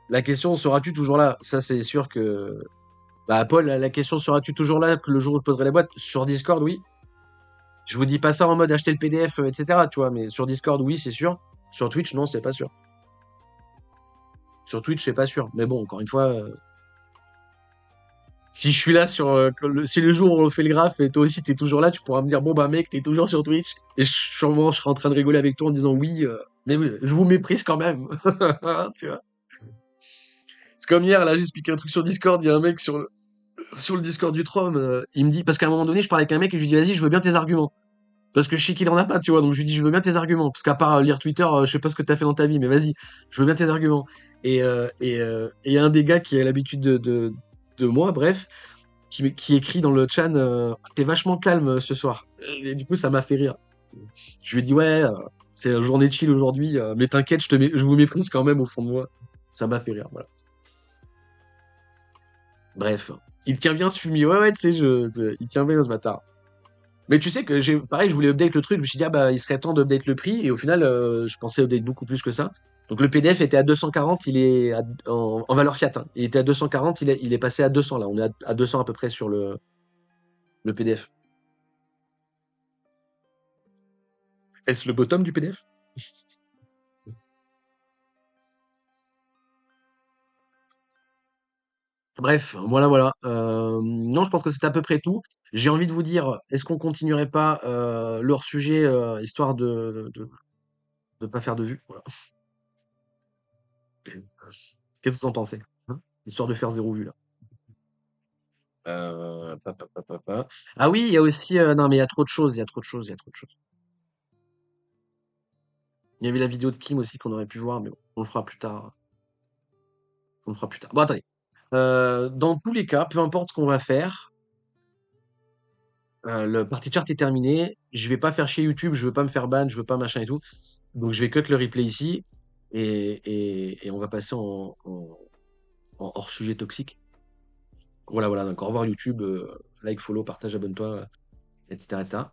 La question, seras-tu toujours là? Ça, c'est sûr que. Bah, Paul, la question, seras-tu toujours là que le jour où je poserai la boîte? Sur Discord, oui. Je vous dis pas ça en mode acheter le PDF, etc., tu vois, mais sur Discord, oui, c'est sûr. Sur Twitch, non, c'est pas sûr. Sur Twitch, c'est pas sûr. Mais bon, encore une fois, si je suis là si le jour où on fait le graphe et toi aussi t'es toujours là, tu pourras me dire, bon bah mec, t'es toujours sur Twitch. Et sûrement, je serai en train de rigoler avec toi en disant oui, mais oui, je vous méprise quand même. Tu vois. C'est comme hier, là, j'ai expliqué un truc sur Discord, il y a un mec sur le Discord du Trom, il me dit, parce qu'à un moment donné, je parlais avec un mec et je lui dis, vas-y, je veux bien tes arguments. Parce que je sais qu'il en a pas, tu vois. Donc je lui dis, je veux bien tes arguments. Parce qu'à part lire Twitter, je sais pas ce que t'as fait dans ta vie, mais vas-y, je veux bien tes arguments. Et y a un des gars qui a l'habitude de moi, bref, qui écrit dans le chat, t'es vachement calme ce soir. Et du coup, ça m'a fait rire. Je lui ai dit, ouais, c'est la journée de chill aujourd'hui, mais t'inquiète, je vous méprise quand même au fond de moi. Ça m'a fait rire, voilà. Bref. Il tient bien ce fumier. Ouais, ouais, tu sais, il tient bien ce bâtard. Mais tu sais que pareil, je voulais update le truc, je me suis dit, ah bah, il serait temps d'update le prix, et au final, je pensais update beaucoup plus que ça. Donc le PDF était à 240, il est en valeur fiat, hein. Il était à 240, il est passé à 200 là. On est à 200 à peu près sur le PDF. Est-ce le bottom du PDF? Bref, voilà, voilà. Non, je pense que c'est à peu près tout. J'ai envie de vous dire, est-ce qu'on continuerait pas leur sujet, histoire de pas faire de vue? Voilà. Qu'est-ce que vous en pensez? Hein. Histoire de faire zéro vue là. Ah oui, il y a aussi, non, mais il y a trop de choses, il y a trop de choses, il y a trop de choses. Il y avait la vidéo de Kim aussi qu'on aurait pu voir, mais bon, on le fera plus tard. On le fera plus tard. Bon, attendez. Dans tous les cas, peu importe ce qu'on va faire, le party chart est terminé. Je vais pas faire chier YouTube, je veux pas me faire ban, je veux pas machin et tout. Donc je vais cut le replay ici et on va passer en hors sujet toxique. Voilà, voilà. Donc au revoir YouTube, like, follow, partage, abonne-toi, etc., etc.